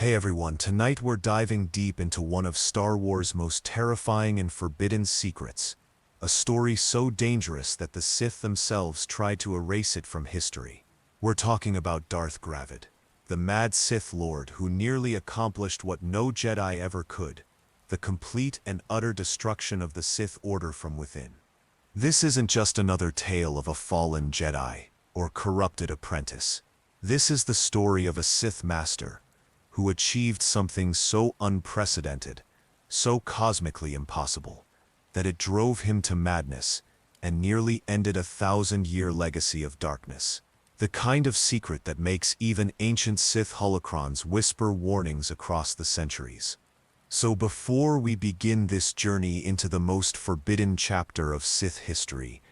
Hey everyone, tonight we're diving deep into one of Star Wars' most terrifying and forbidden secrets. A story so dangerous that the Sith themselves tried to erase it from history. We're talking about Darth Gravid, the mad Sith Lord who nearly accomplished what no Jedi ever could, the complete and utter destruction of the Sith Order from within. This isn't just another tale of a fallen Jedi or corrupted apprentice. This is the story of a Sith master who achieved something so unprecedented, so cosmically impossible, that it drove him to madness and nearly ended a 1,000-year legacy of darkness. The kind of secret that makes even ancient Sith holocrons whisper warnings across the centuries. So before we begin this journey into the most forbidden chapter of Sith history,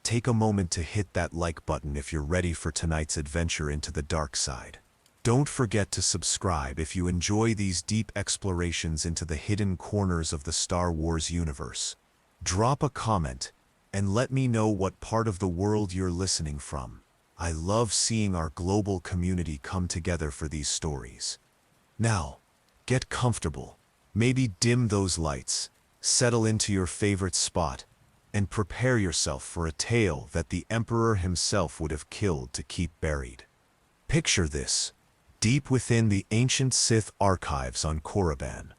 take a moment to hit that like button if you're ready for tonight's adventure into the dark side. Don't forget to subscribe if you enjoy these deep explorations into the hidden corners of the Star Wars universe. Drop a comment and let me know what part of the world you're listening from. I love seeing our global community come together for these stories. Now, get comfortable. Maybe dim those lights, settle into your favorite spot, and prepare yourself for a tale that the Emperor himself would have killed to keep buried. Picture this. Deep within the ancient Sith archives on Korriban,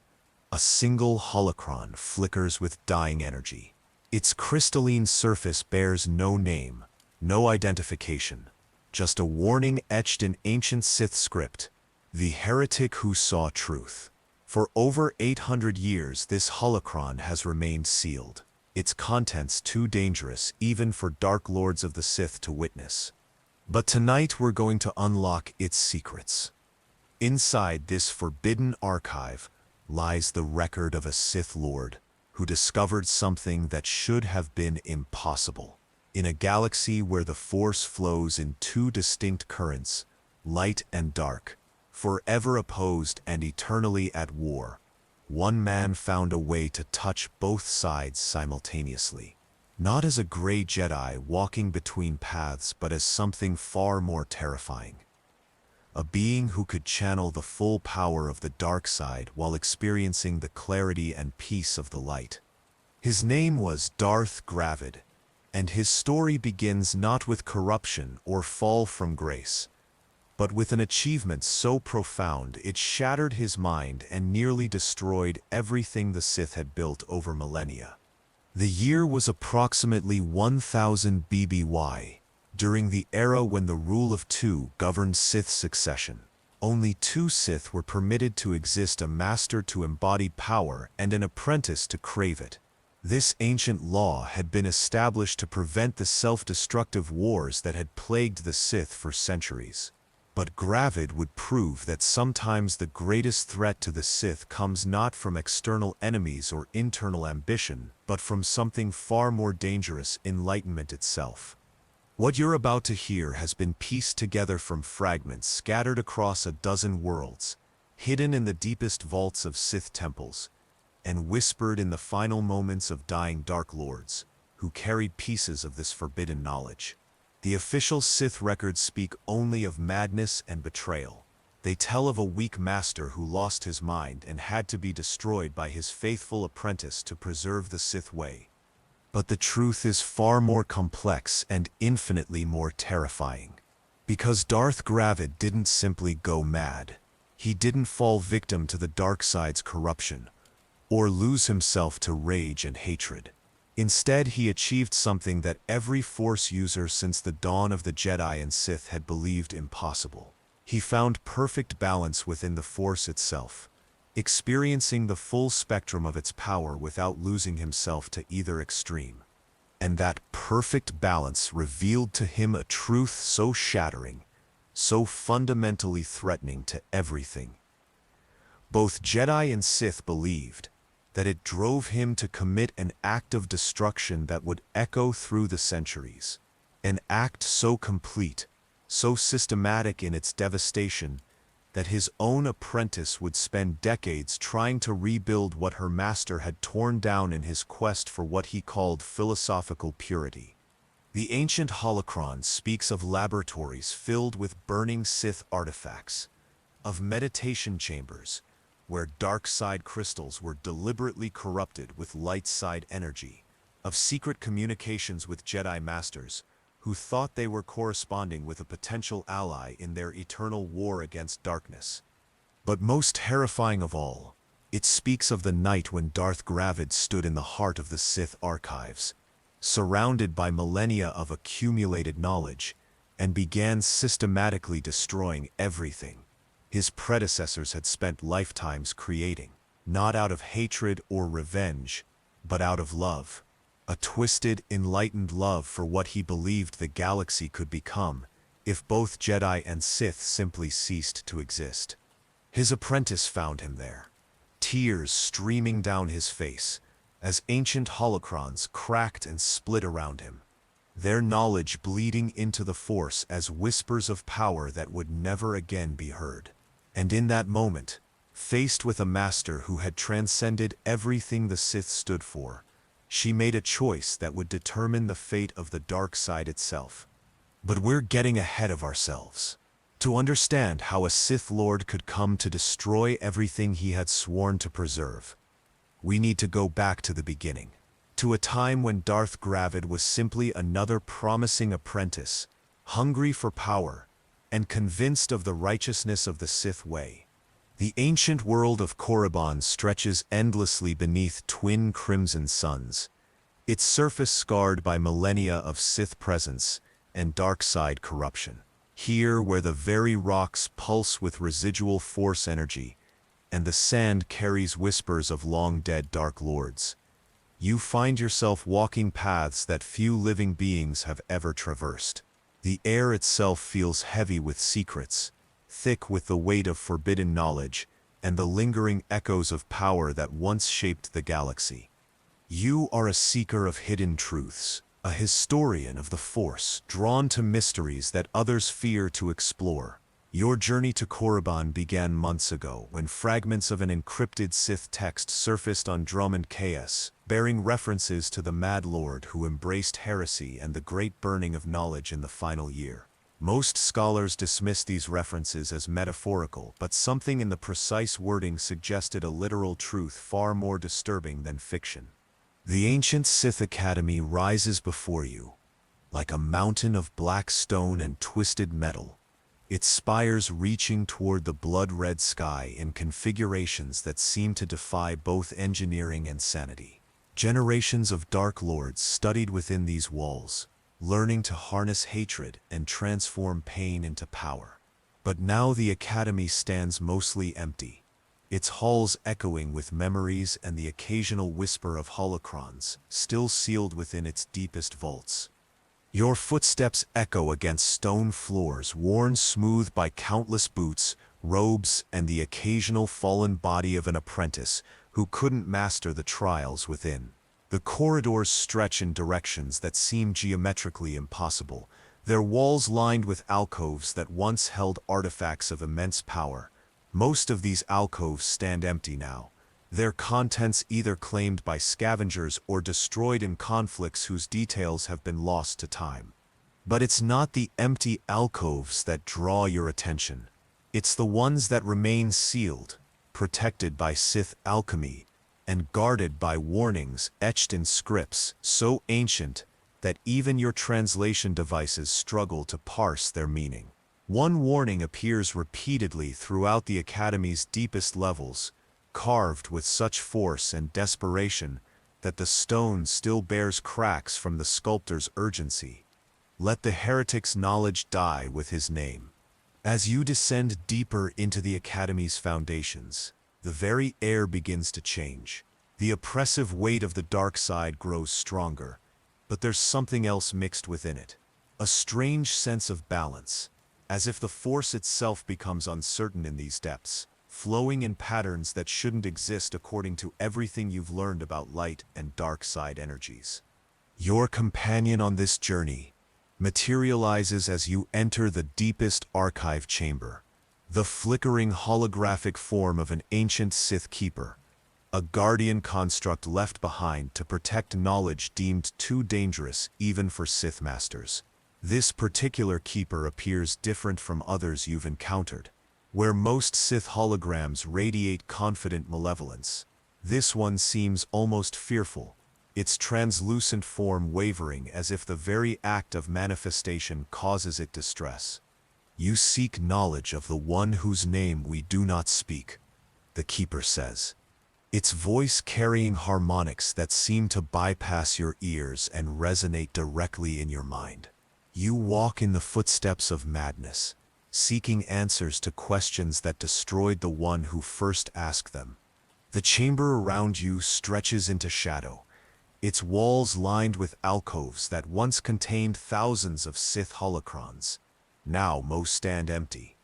a single holocron flickers with dying energy. Its crystalline surface bears no name, no identification, just a warning etched in ancient Sith script: the heretic who saw truth. For over 800 years this holocron has remained sealed, its contents too dangerous even for Dark Lords of the Sith to witness. But tonight we're going to unlock its secrets. Inside this forbidden archive lies the record of a Sith Lord who discovered something that should have been impossible. In a galaxy where the Force flows in two distinct currents, light and dark, forever opposed and eternally at war, one man found a way to touch both sides simultaneously. Not as a gray Jedi walking between paths, but as something far more terrifying. A being who could channel the full power of the dark side while experiencing the clarity and peace of the light. His name was Darth Gravid, and his story begins not with corruption or fall from grace, but with an achievement so profound it shattered his mind and nearly destroyed everything the Sith had built over millennia. The year was approximately 1000 BBY, during the era when the rule of two governed Sith succession. Only two Sith were permitted to exist: a master to embody power and an apprentice to crave it. This ancient law had been established to prevent the self-destructive wars that had plagued the Sith for centuries. But Gravid would prove that sometimes the greatest threat to the Sith comes not from external enemies or internal ambition, but from something far more dangerous: enlightenment itself. What you're about to hear has been pieced together from fragments scattered across a dozen worlds, hidden in the deepest vaults of Sith temples, and whispered in the final moments of dying Dark Lords, who carried pieces of this forbidden knowledge. The official Sith records speak only of madness and betrayal. They tell of a weak master who lost his mind and had to be destroyed by his faithful apprentice to preserve the Sith way. But the truth is far more complex and infinitely more terrifying. Because Darth Gravid didn't simply go mad. He didn't fall victim to the dark side's corruption, or lose himself to rage and hatred. Instead, he achieved something that every Force user since the dawn of the Jedi and Sith had believed impossible. He found perfect balance within the Force itself, experiencing the full spectrum of its power without losing himself to either extreme. And that perfect balance revealed to him a truth so shattering, so fundamentally threatening to everything both Jedi and Sith believed, that it drove him to commit an act of destruction that would echo through the centuries. An act so complete, so systematic in its devastation, that his own apprentice would spend decades trying to rebuild what her master had torn down in his quest for what he called philosophical purity. The ancient holocron speaks of laboratories filled with burning Sith artifacts, of meditation chambers, where dark side crystals were deliberately corrupted with light side energy, of secret communications with Jedi Masters, who thought they were corresponding with a potential ally in their eternal war against darkness. But most terrifying of all, it speaks of the night when Darth Gravid stood in the heart of the Sith archives, surrounded by millennia of accumulated knowledge, and began systematically destroying everything his predecessors had spent lifetimes creating, not out of hatred or revenge, but out of love. A twisted, enlightened love for what he believed the galaxy could become if both Jedi and Sith simply ceased to exist. His apprentice found him there, tears streaming down his face as ancient holocrons cracked and split around him, their knowledge bleeding into the Force as whispers of power that would never again be heard. And in that moment, faced with a master who had transcended everything the Sith stood for, she made a choice that would determine the fate of the dark side itself. But we're getting ahead of ourselves. To understand how a Sith Lord could come to destroy everything he had sworn to preserve, we need to go back to the beginning, to a time when Darth Gravid was simply another promising apprentice, hungry for power, and convinced of the righteousness of the Sith way. The ancient world of Korriban stretches endlessly beneath twin crimson suns, its surface scarred by millennia of Sith presence and dark side corruption. Here, where the very rocks pulse with residual Force energy, and the sand carries whispers of long-dead Dark Lords, you find yourself walking paths that few living beings have ever traversed. The air itself feels heavy with secrets, thick with the weight of forbidden knowledge, and the lingering echoes of power that once shaped the galaxy. You are a seeker of hidden truths, a historian of the Force, drawn to mysteries that others fear to explore. Your journey to Korriban began months ago when fragments of an encrypted Sith text surfaced on Drummond Chaos, bearing references to the Mad Lord who embraced heresy and the great burning of knowledge in the final year. Most scholars dismiss these references as metaphorical, but something in the precise wording suggested a literal truth far more disturbing than fiction. The ancient Sith Academy rises before you, like a mountain of black stone and twisted metal, its spires reaching toward the blood-red sky in configurations that seem to defy both engineering and sanity. Generations of Dark Lords studied within these walls, learning to harness hatred and transform pain into power. But now the Academy stands mostly empty, its halls echoing with memories and the occasional whisper of holocrons still sealed within its deepest vaults. Your footsteps echo against stone floors worn smooth by countless boots, robes, and the occasional fallen body of an apprentice who couldn't master the trials within. The corridors stretch in directions that seem geometrically impossible, their walls lined with alcoves that once held artifacts of immense power. Most of these alcoves stand empty now, their contents either claimed by scavengers or destroyed in conflicts whose details have been lost to time. But it's not the empty alcoves that draw your attention. It's the ones that remain sealed, protected by Sith alchemy, and guarded by warnings etched in scripts so ancient that even your translation devices struggle to parse their meaning. One warning appears repeatedly throughout the Academy's deepest levels, carved with such force and desperation that the stone still bears cracks from the sculptor's urgency. Let the heretic's knowledge die with his name. As you descend deeper into the Academy's foundations, the very air begins to change. The oppressive weight of the dark side grows stronger, but there's something else mixed within it. A strange sense of balance, as if the Force itself becomes uncertain in these depths, flowing in patterns that shouldn't exist according to everything you've learned about light and dark side energies. Your companion on this journey materializes as you enter the deepest archive chamber, the flickering holographic form of an ancient Sith keeper, a guardian construct left behind to protect knowledge deemed too dangerous even for Sith masters. This particular keeper appears different from others you've encountered. Where most Sith holograms radiate confident malevolence, this one seems almost fearful, its translucent form wavering as if the very act of manifestation causes it distress. "You seek knowledge of the one whose name we do not speak," the Keeper says, its voice carrying harmonics that seem to bypass your ears and resonate directly in your mind. "You walk in the footsteps of madness, seeking answers to questions that destroyed the one who first asked them." The chamber around you stretches into shadow, its walls lined with alcoves that once contained thousands of Sith holocrons. Now most stand empty,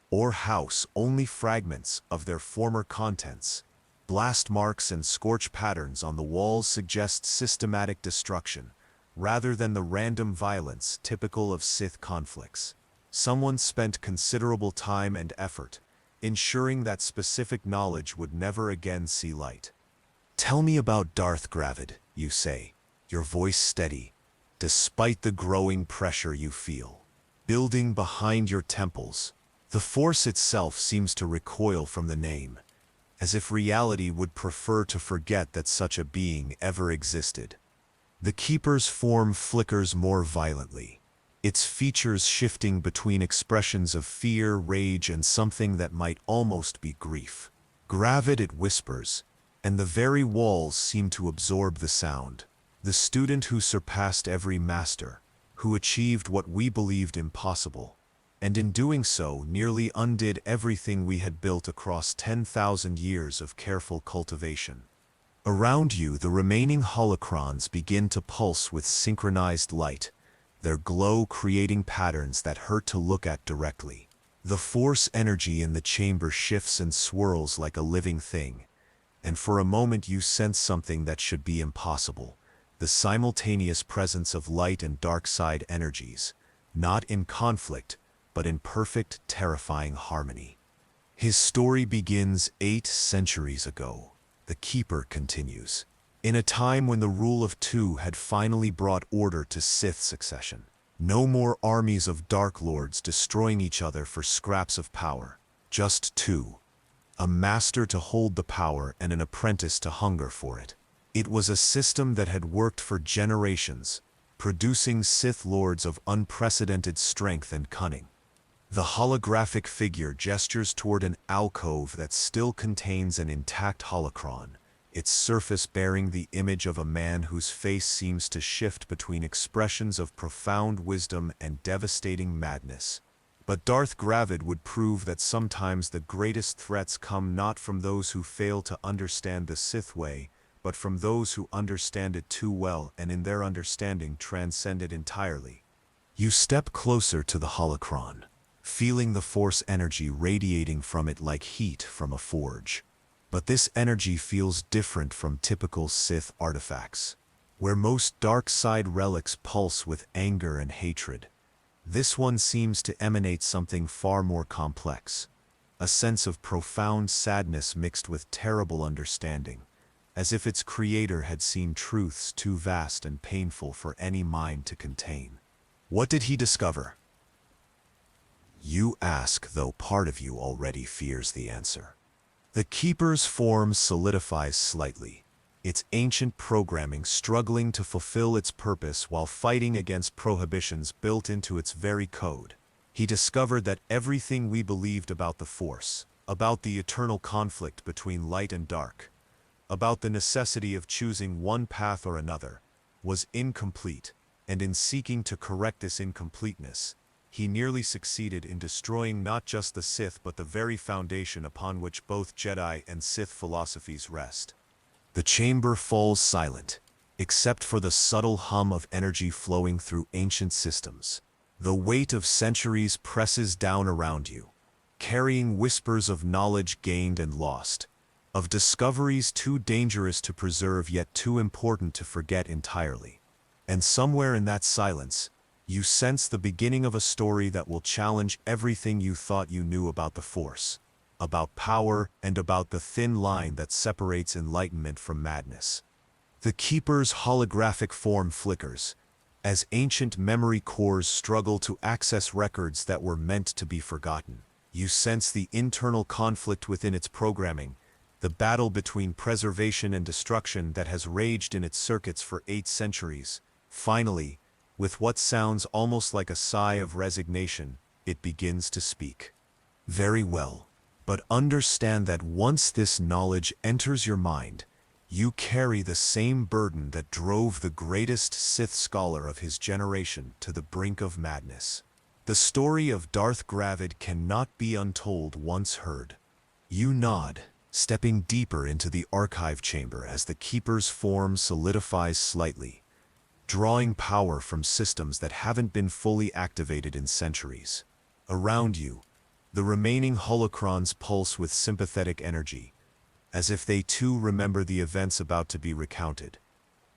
or house only fragments of their former contents. Blast marks and scorch patterns on the walls suggest systematic destruction, rather than the random violence typical of Sith conflicts. Someone spent considerable time and effort, ensuring that specific knowledge would never again see light. "Tell me about Darth Gravid," you say, your voice steady, despite the growing pressure you feel building behind your temples. The Force itself seems to recoil from the name, as if reality would prefer to forget that such a being ever existed. The Keeper's form flickers more violently, its features shifting between expressions of fear, rage, and something that might almost be grief. "Gravid," it whispers, and the very walls seem to absorb the sound. "The student who surpassed every master, who achieved what we believed impossible, and in doing so nearly undid everything we had built across 10,000 years of careful cultivation." Around you, the remaining holocrons begin to pulse with synchronized light, their glow creating patterns that hurt to look at directly. The Force energy in the chamber shifts and swirls like a living thing, and for a moment you sense something that should be impossible: the simultaneous presence of light and dark side energies, not in conflict, but in perfect, terrifying harmony. "His story begins 8 centuries ago," the Keeper continues, "in a time when the rule of two had finally brought order to Sith succession. No more armies of Dark Lords destroying each other for scraps of power, just two. A master to hold the power and an apprentice to hunger for it. It was a system that had worked for generations, producing Sith Lords of unprecedented strength and cunning." The holographic figure gestures toward an alcove that still contains an intact holocron, its surface bearing the image of a man whose face seems to shift between expressions of profound wisdom and devastating madness. But Darth Gravid would prove that sometimes the greatest threats come not from those who fail to understand the Sith way, but from those who understand it too well and in their understanding transcend it entirely. You step closer to the holocron, feeling the Force energy radiating from it like heat from a forge. But this energy feels different from typical Sith artifacts. Where most dark side relics pulse with anger and hatred, this one seems to emanate something far more complex. A sense of profound sadness mixed with terrible understanding, as if its creator had seen truths too vast and painful for any mind to contain. What did he discover? You ask, though part of you already fears the answer. The Keeper's form solidifies slightly, its ancient programming struggling to fulfill its purpose while fighting against prohibitions built into its very code. He discovered that everything we believed about the Force, about the eternal conflict between light and dark, about the necessity of choosing one path or another, was incomplete, and in seeking to correct this incompleteness, he nearly succeeded in destroying not just the Sith but the very foundation upon which both Jedi and Sith philosophies rest. The chamber falls silent, except for the subtle hum of energy flowing through ancient systems. The weight of centuries presses down around you, carrying whispers of knowledge gained and lost, of discoveries too dangerous to preserve yet too important to forget entirely. And somewhere in that silence, you sense the beginning of a story that will challenge everything you thought you knew about the Force, about power, and about the thin line that separates enlightenment from madness. The Keeper's holographic form flickers, as ancient memory cores struggle to access records that were meant to be forgotten. You sense the internal conflict within its programming, the battle between preservation and destruction that has raged in its circuits for 8 centuries. Finally, with what sounds almost like a sigh of resignation, it begins to speak. Very well, but understand that once this knowledge enters your mind, you carry the same burden that drove the greatest Sith scholar of his generation to the brink of madness. The story of Darth Gravid cannot be untold once heard. You nod, stepping deeper into the archive chamber as the Keeper's form solidifies slightly, drawing power from systems that haven't been fully activated in centuries. Around you, the remaining holocrons pulse with sympathetic energy, as if they too remember the events about to be recounted.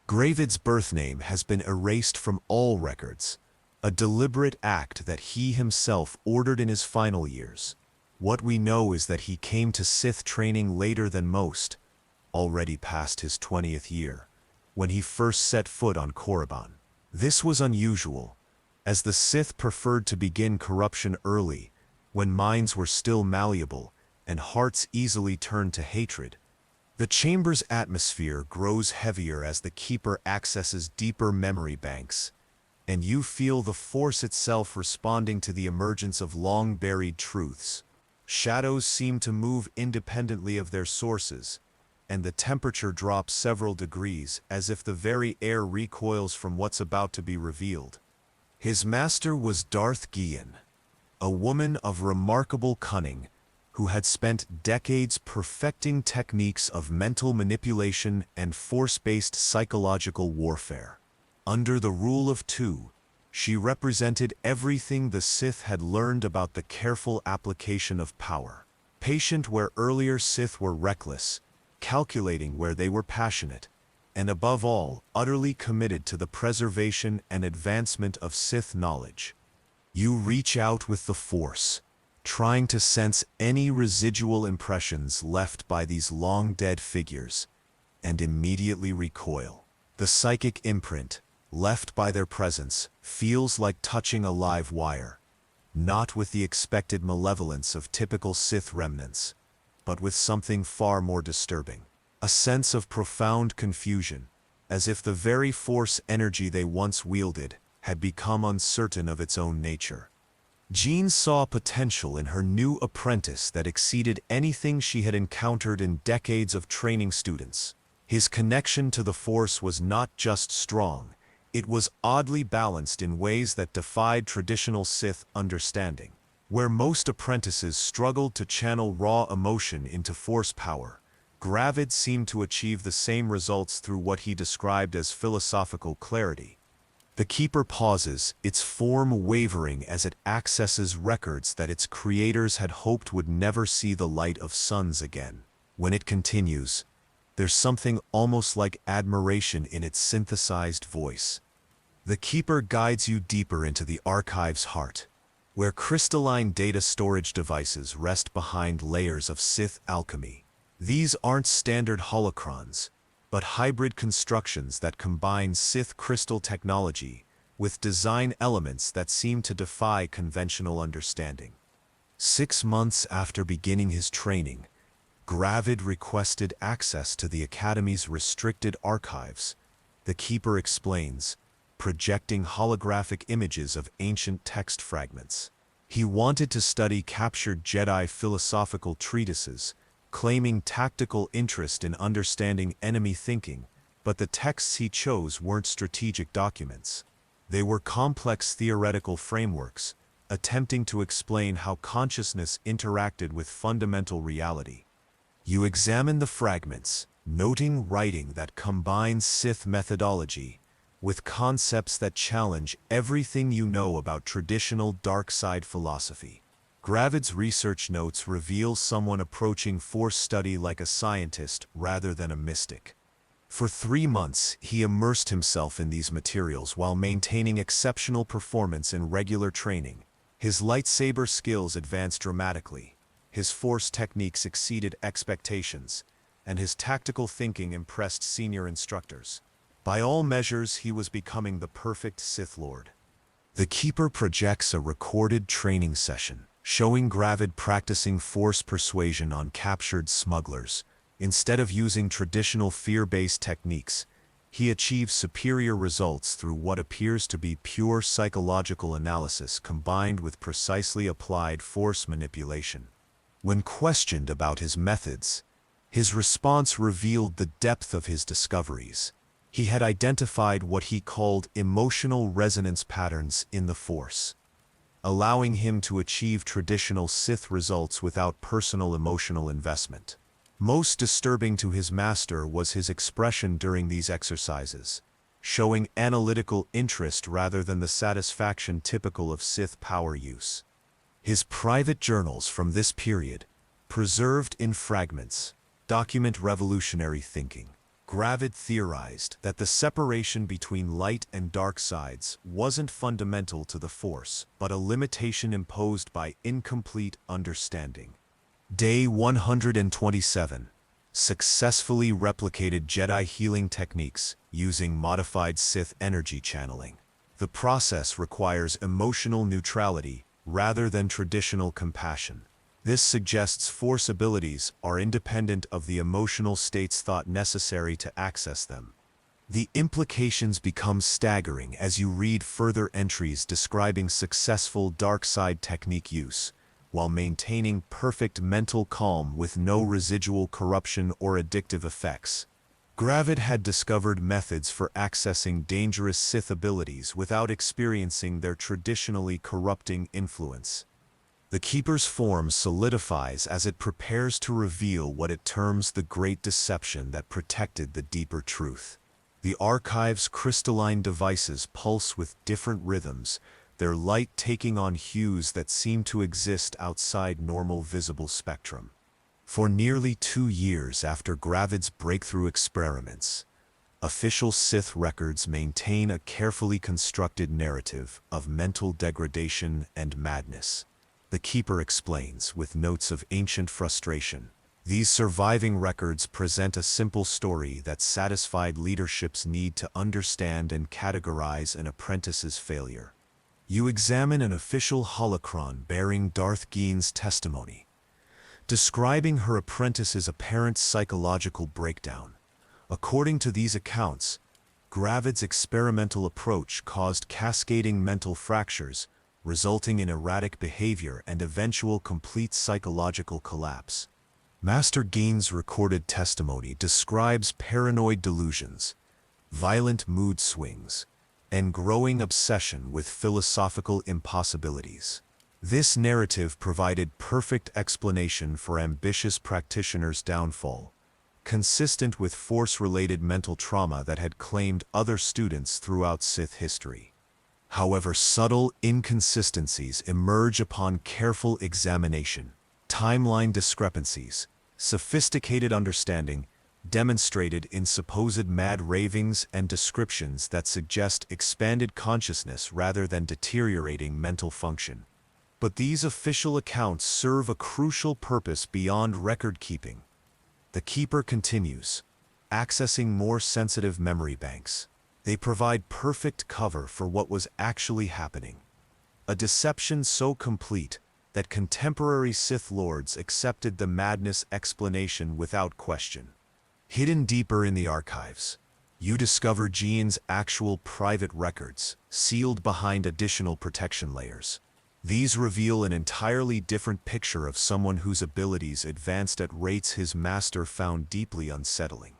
Gravid's birth name has been erased from all records, a deliberate act that he himself ordered in his final years. What we know is that he came to Sith training later than most, already past his 20th year, when he first set foot on Korriban. This was unusual, as the Sith preferred to begin corruption early, when minds were still malleable and hearts easily turned to hatred. The chamber's atmosphere grows heavier as the Keeper accesses deeper memory banks, and you feel the Force itself responding to the emergence of long-buried truths. Shadows seem to move independently of their sources, and the temperature drops several degrees as if the very air recoils from what's about to be revealed. His master was Darth Gian, a woman of remarkable cunning, who had spent decades perfecting techniques of mental manipulation and force-based psychological warfare. Under the rule of 2, she represented everything the Sith had learned about the careful application of power. Patient where earlier Sith were reckless, calculating where they were passionate, and above all, utterly committed to the preservation and advancement of Sith knowledge. You reach out with the Force, trying to sense any residual impressions left by these long-dead figures, and immediately recoil. The psychic imprint, left by their presence, feels like touching a live wire, not with the expected malevolence of typical Sith remnants, but with something far more disturbing. A sense of profound confusion, as if the very Force energy they once wielded had become uncertain of its own nature. Jean saw potential in her new apprentice that exceeded anything she had encountered in decades of training students. His connection to the Force was not just strong, it was oddly balanced in ways that defied traditional Sith understanding. Where most apprentices struggled to channel raw emotion into Force power, Gravid seemed to achieve the same results through what he described as philosophical clarity. The Keeper pauses, its form wavering as it accesses records that its creators had hoped would never see the light of suns again. When it continues, there's something almost like admiration in its synthesized voice. The Keeper guides you deeper into the archive's heart, where crystalline data storage devices rest behind layers of Sith alchemy. These aren't standard holocrons, but hybrid constructions that combine Sith crystal technology with design elements that seem to defy conventional understanding. 6 months after beginning his training, Gravid requested access to the Academy's restricted archives. The Keeper explains, projecting holographic images of ancient text fragments. He wanted to study captured Jedi philosophical treatises, claiming tactical interest in understanding enemy thinking, but the texts he chose weren't strategic documents. They were complex theoretical frameworks, attempting to explain how consciousness interacted with fundamental reality. You examine the fragments, noting writing that combines Sith methodology with concepts that challenge everything you know about traditional dark side philosophy. Gravid's research notes reveal someone approaching Force study like a scientist rather than a mystic. For 3 months, he immersed himself in these materials while maintaining exceptional performance in regular training. His lightsaber skills advanced dramatically, his Force techniques exceeded expectations, and his tactical thinking impressed senior instructors. By all measures, he was becoming the perfect Sith Lord. The Keeper projects a recorded training session, showing Gravid practicing force persuasion on captured smugglers. Instead of using traditional fear-based techniques, he achieves superior results through what appears to be pure psychological analysis combined with precisely applied force manipulation. When questioned about his methods, his response revealed the depth of his discoveries. He had identified what he called emotional resonance patterns in the Force, allowing him to achieve traditional Sith results without personal emotional investment. Most disturbing to his master was his expression during these exercises, showing analytical interest rather than the satisfaction typical of Sith power use. His private journals from this period, preserved in fragments, document revolutionary thinking. Gravid theorized that the separation between light and dark sides wasn't fundamental to the Force, but a limitation imposed by incomplete understanding. Day 127. Successfully replicated Jedi healing techniques using modified Sith energy channeling. The process requires emotional neutrality rather than traditional compassion. This suggests Force abilities are independent of the emotional states thought necessary to access them. The implications become staggering as you read further entries describing successful dark side technique use, while maintaining perfect mental calm with no residual corruption or addictive effects. Gravid had discovered methods for accessing dangerous Sith abilities without experiencing their traditionally corrupting influence. The Keeper's form solidifies as it prepares to reveal what it terms the great deception that protected the deeper truth. The Archive's crystalline devices pulse with different rhythms, their light taking on hues that seem to exist outside normal visible spectrum. For nearly 2 years after Gravid's breakthrough experiments, official Sith records maintain a carefully constructed narrative of mental degradation and madness. The Keeper explains, with notes of ancient frustration. These surviving records present a simple story that satisfied leadership's need to understand and categorize an apprentice's failure. You examine an official holocron bearing Darth Gein's testimony, describing her apprentice's apparent psychological breakdown. According to these accounts, Gravid's experimental approach caused cascading mental fractures, resulting in erratic behavior and eventual complete psychological collapse. Master Gein's recorded testimony describes paranoid delusions, violent mood swings, and growing obsession with philosophical impossibilities. This narrative provided perfect explanation for ambitious practitioners' downfall, consistent with Force-related mental trauma that had claimed other students throughout Sith history. However, subtle inconsistencies emerge upon careful examination. Timeline discrepancies, sophisticated understanding, demonstrated in supposed mad ravings and descriptions that suggest expanded consciousness rather than deteriorating mental function. But these official accounts serve a crucial purpose beyond record-keeping. The Keeper continues, accessing more sensitive memory banks. They provide perfect cover for what was actually happening. A deception so complete that contemporary Sith Lords accepted the madness explanation without question. Hidden deeper in the archives, you discover Gein's actual private records, sealed behind additional protection layers. These reveal an entirely different picture of someone whose abilities advanced at rates his master found deeply unsettling.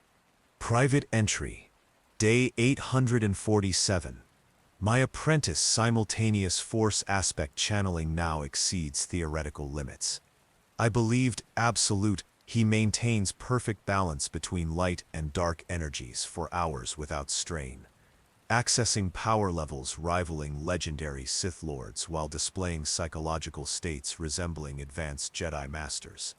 Private entry. Day 847. My apprentice simultaneous Force aspect channeling now exceeds theoretical limits. I believed absolute. He maintains perfect balance between light and dark energies for hours without strain, accessing power levels rivaling legendary Sith Lords while displaying psychological states resembling advanced Jedi Masters.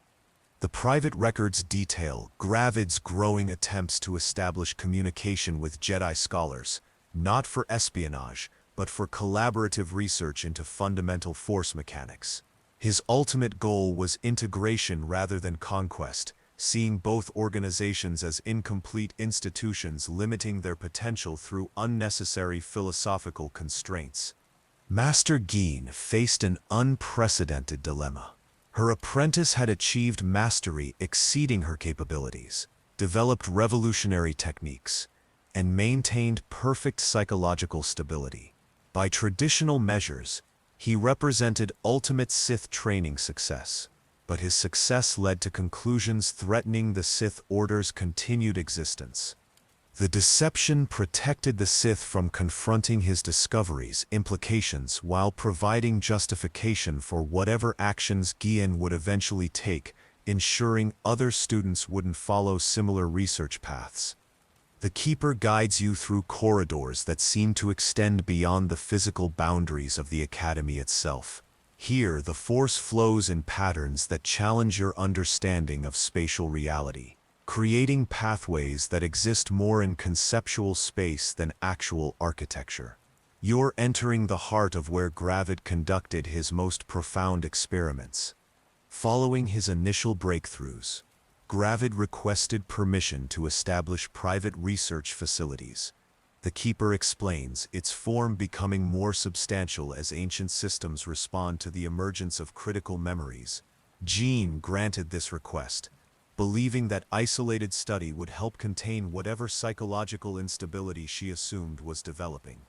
The private records detail Gravid's growing attempts to establish communication with Jedi scholars, not for espionage, but for collaborative research into fundamental Force mechanics. His ultimate goal was integration rather than conquest, seeing both organizations as incomplete institutions limiting their potential through unnecessary philosophical constraints. Master Geen faced an unprecedented dilemma. Her apprentice had achieved mastery exceeding her capabilities, developed revolutionary techniques, and maintained perfect psychological stability. By traditional measures, he represented ultimate Sith training success, but his success led to conclusions threatening the Sith Order's continued existence. The deception protected the Sith from confronting his discoveries' implications while providing justification for whatever actions Geen would eventually take, ensuring other students wouldn't follow similar research paths. The Keeper guides you through corridors that seem to extend beyond the physical boundaries of the Academy itself. Here, the Force flows in patterns that challenge your understanding of spatial reality, creating pathways that exist more in conceptual space than actual architecture. You're entering the heart of where Gravid conducted his most profound experiments. Following his initial breakthroughs, Gravid requested permission to establish private research facilities. The Keeper explains, its form becoming more substantial as ancient systems respond to the emergence of critical memories. Geen granted this request, believing that isolated study would help contain whatever psychological instability she assumed was developing.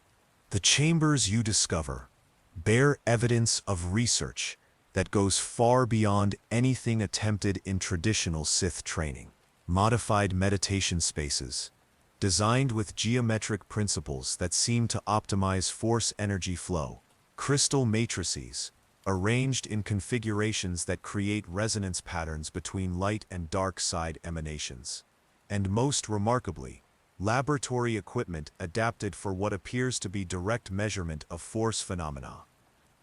The chambers you discover bear evidence of research that goes far beyond anything attempted in traditional Sith training. Modified meditation spaces, designed with geometric principles that seem to optimize Force energy flow. Crystal matrices, arranged in configurations that create resonance patterns between light and dark side emanations. And most remarkably, laboratory equipment adapted for what appears to be direct measurement of Force phenomena.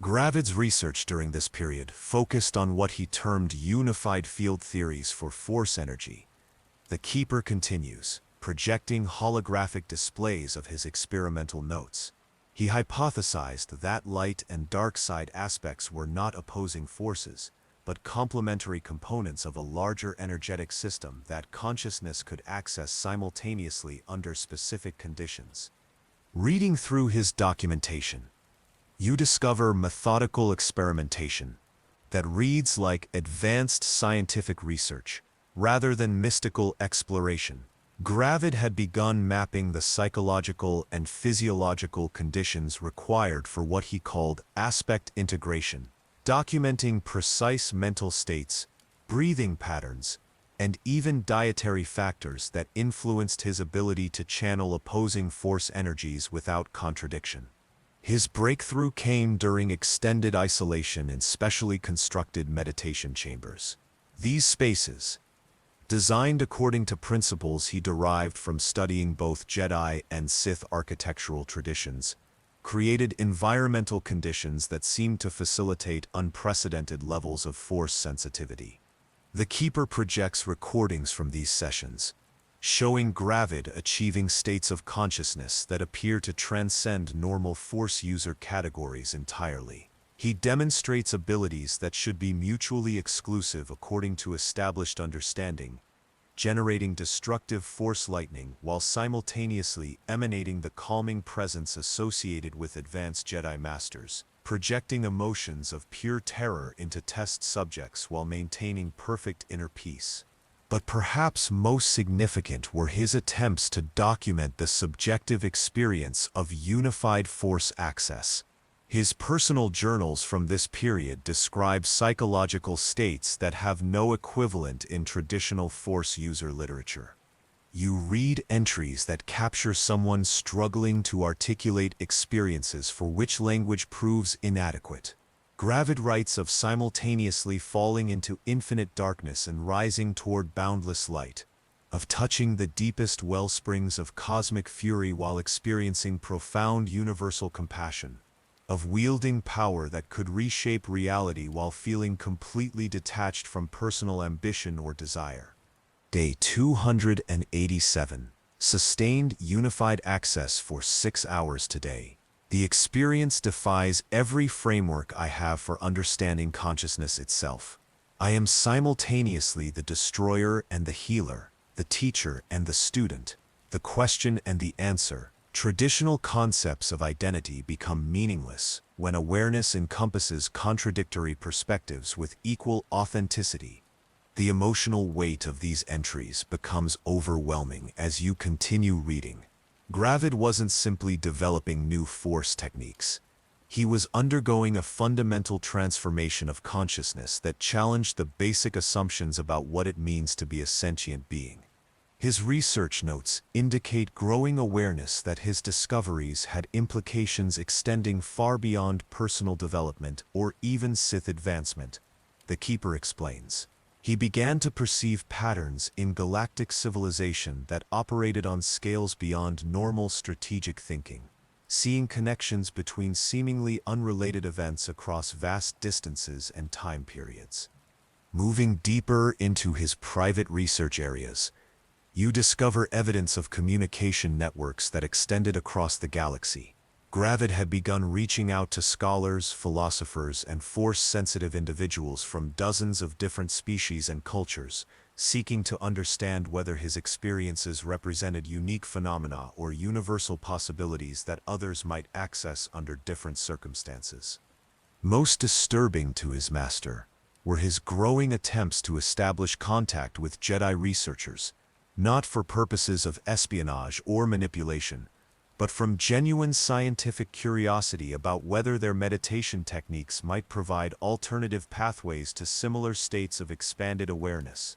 Gravid's research during this period focused on what he termed unified field theories for Force energy. The Keeper continues, projecting holographic displays of his experimental notes. He hypothesized that light and dark side aspects were not opposing forces, but complementary components of a larger energetic system that consciousness could access simultaneously under specific conditions. Reading through his documentation, you discover methodical experimentation that reads like advanced scientific research rather than mystical exploration. Gravid had begun mapping the psychological and physiological conditions required for what he called aspect integration, documenting precise mental states, breathing patterns, and even dietary factors that influenced his ability to channel opposing Force energies without contradiction. His breakthrough came during extended isolation in specially constructed meditation chambers. These spaces, designed according to principles he derived from studying both Jedi and Sith architectural traditions, created environmental conditions that seemed to facilitate unprecedented levels of Force sensitivity. The Keeper projects recordings from these sessions, showing Gravid achieving states of consciousness that appear to transcend normal Force user categories entirely. He demonstrates abilities that should be mutually exclusive according to established understanding, generating destructive Force lightning while simultaneously emanating the calming presence associated with advanced Jedi Masters, projecting emotions of pure terror into test subjects while maintaining perfect inner peace. But perhaps most significant were his attempts to document the subjective experience of unified Force access. His personal journals from this period describe psychological states that have no equivalent in traditional Force user literature. You read entries that capture someone struggling to articulate experiences for which language proves inadequate. Gravid writes of simultaneously falling into infinite darkness and rising toward boundless light, of touching the deepest wellsprings of cosmic fury while experiencing profound universal compassion, of wielding power that could reshape reality while feeling completely detached from personal ambition or desire. Day 287. Sustained unified access for 6 hours today. The experience defies every framework I have for understanding consciousness itself. I am simultaneously the destroyer and the healer, the teacher and the student, the question and the answer, Traditional concepts of identity become meaningless when awareness encompasses contradictory perspectives with equal authenticity. The emotional weight of these entries becomes overwhelming as you continue reading. Gravid wasn't simply developing new force techniques. He was undergoing a fundamental transformation of consciousness that challenged the basic assumptions about what it means to be a sentient being. His research notes indicate growing awareness that his discoveries had implications extending far beyond personal development or even Sith advancement. The Keeper explains. He began to perceive patterns in galactic civilization that operated on scales beyond normal strategic thinking, seeing connections between seemingly unrelated events across vast distances and time periods. Moving deeper into his private research areas, you discover evidence of communication networks that extended across the galaxy. Gravid had begun reaching out to scholars, philosophers, and force-sensitive individuals from dozens of different species and cultures, seeking to understand whether his experiences represented unique phenomena or universal possibilities that others might access under different circumstances. Most disturbing to his master were his growing attempts to establish contact with Jedi researchers, not for purposes of espionage or manipulation, but from genuine scientific curiosity about whether their meditation techniques might provide alternative pathways to similar states of expanded awareness.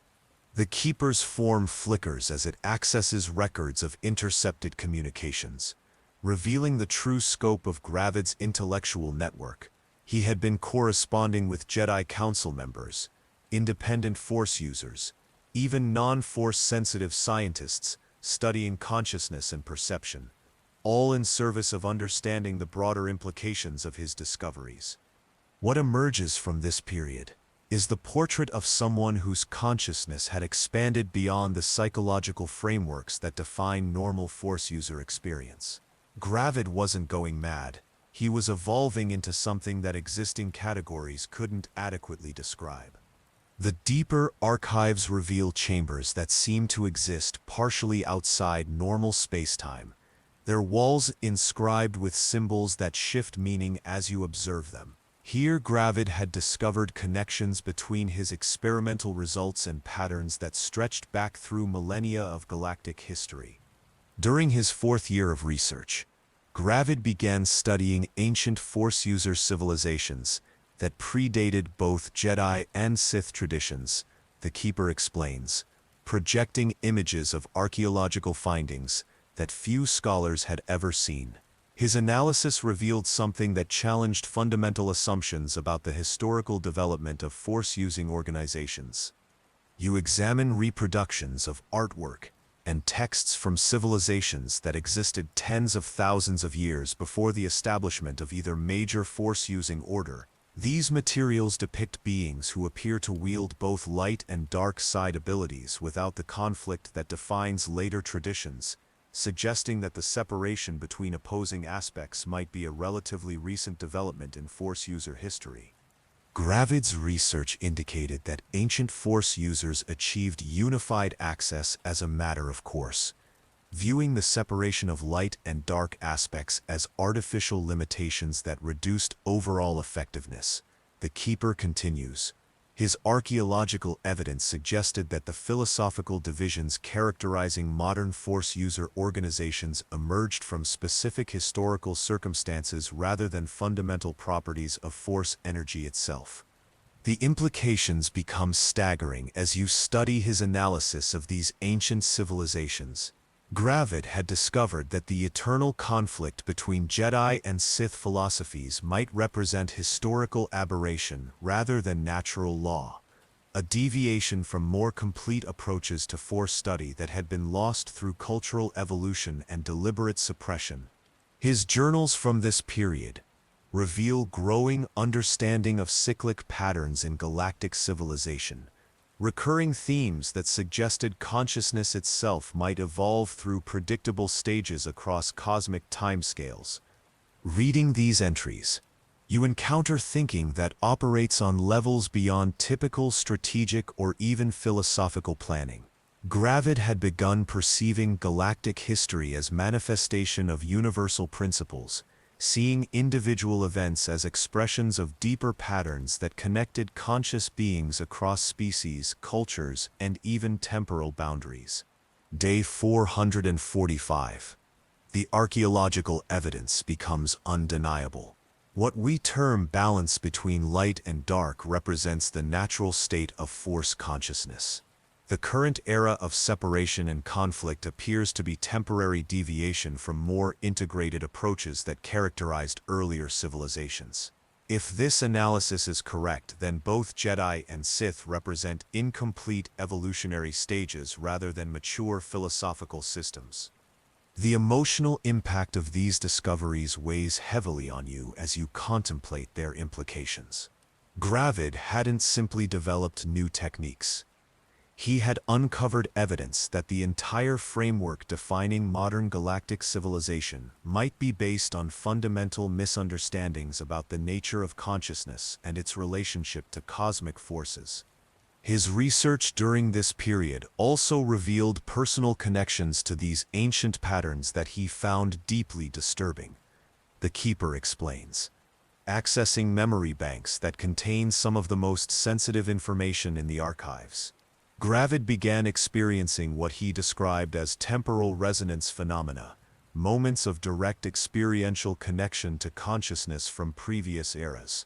The Keeper's form flickers as it accesses records of intercepted communications, revealing the true scope of Gravid's intellectual network. He had been corresponding with Jedi Council members, independent Force users, even non-Force-sensitive scientists studying consciousness and perception, all in service of understanding the broader implications of his discoveries. What emerges from this period is the portrait of someone whose consciousness had expanded beyond the psychological frameworks that define normal Force user experience. Gravid wasn't going mad. He was evolving into something that existing categories couldn't adequately describe. The deeper archives reveal chambers that seem to exist partially outside normal space-time, their walls inscribed with symbols that shift meaning as you observe them. Here Gravid had discovered connections between his experimental results and patterns that stretched back through millennia of galactic history. During his 4th year of research, Gravid began studying ancient Force user civilizations that predated both Jedi and Sith traditions, the Keeper explains, projecting images of archaeological findings that few scholars had ever seen. His analysis revealed something that challenged fundamental assumptions about the historical development of Force-using organizations. You examine reproductions of artwork and texts from civilizations that existed tens of thousands of years before the establishment of either major Force-using order. These materials depict beings who appear to wield both light and dark side abilities without the conflict that defines later traditions, suggesting that the separation between opposing aspects might be a relatively recent development in Force user history. Gravid's research indicated that ancient Force users achieved unified access as a matter of course, viewing the separation of light and dark aspects as artificial limitations that reduced overall effectiveness. The Keeper continues. His archaeological evidence suggested that the philosophical divisions characterizing modern Force user organizations emerged from specific historical circumstances rather than fundamental properties of Force energy itself. The implications become staggering as you study his analysis of these ancient civilizations. Gravid had discovered that the eternal conflict between Jedi and Sith philosophies might represent historical aberration rather than natural law, a deviation from more complete approaches to Force study that had been lost through cultural evolution and deliberate suppression. His journals from this period reveal growing understanding of cyclic patterns in galactic civilization, recurring themes that suggested consciousness itself might evolve through predictable stages across cosmic timescales. Reading these entries, you encounter thinking that operates on levels beyond typical strategic or even philosophical planning. Gravid had begun perceiving galactic history as manifestation of universal principles, seeing individual events as expressions of deeper patterns that connected conscious beings across species, cultures, and even temporal boundaries. Day 445. The archaeological evidence becomes undeniable. What we term balance between light and dark represents the natural state of Force consciousness. The current era of separation and conflict appears to be temporary deviation from more integrated approaches that characterized earlier civilizations. If this analysis is correct, then both Jedi and Sith represent incomplete evolutionary stages rather than mature philosophical systems. The emotional impact of these discoveries weighs heavily on you as you contemplate their implications. Gravid hadn't simply developed new techniques. He had uncovered evidence that the entire framework defining modern galactic civilization might be based on fundamental misunderstandings about the nature of consciousness and its relationship to cosmic forces. His research during this period also revealed personal connections to these ancient patterns that he found deeply disturbing. The Keeper explains, accessing memory banks that contain some of the most sensitive information in the archives. Gravid began experiencing what he described as temporal resonance phenomena, moments of direct experiential connection to consciousness from previous eras.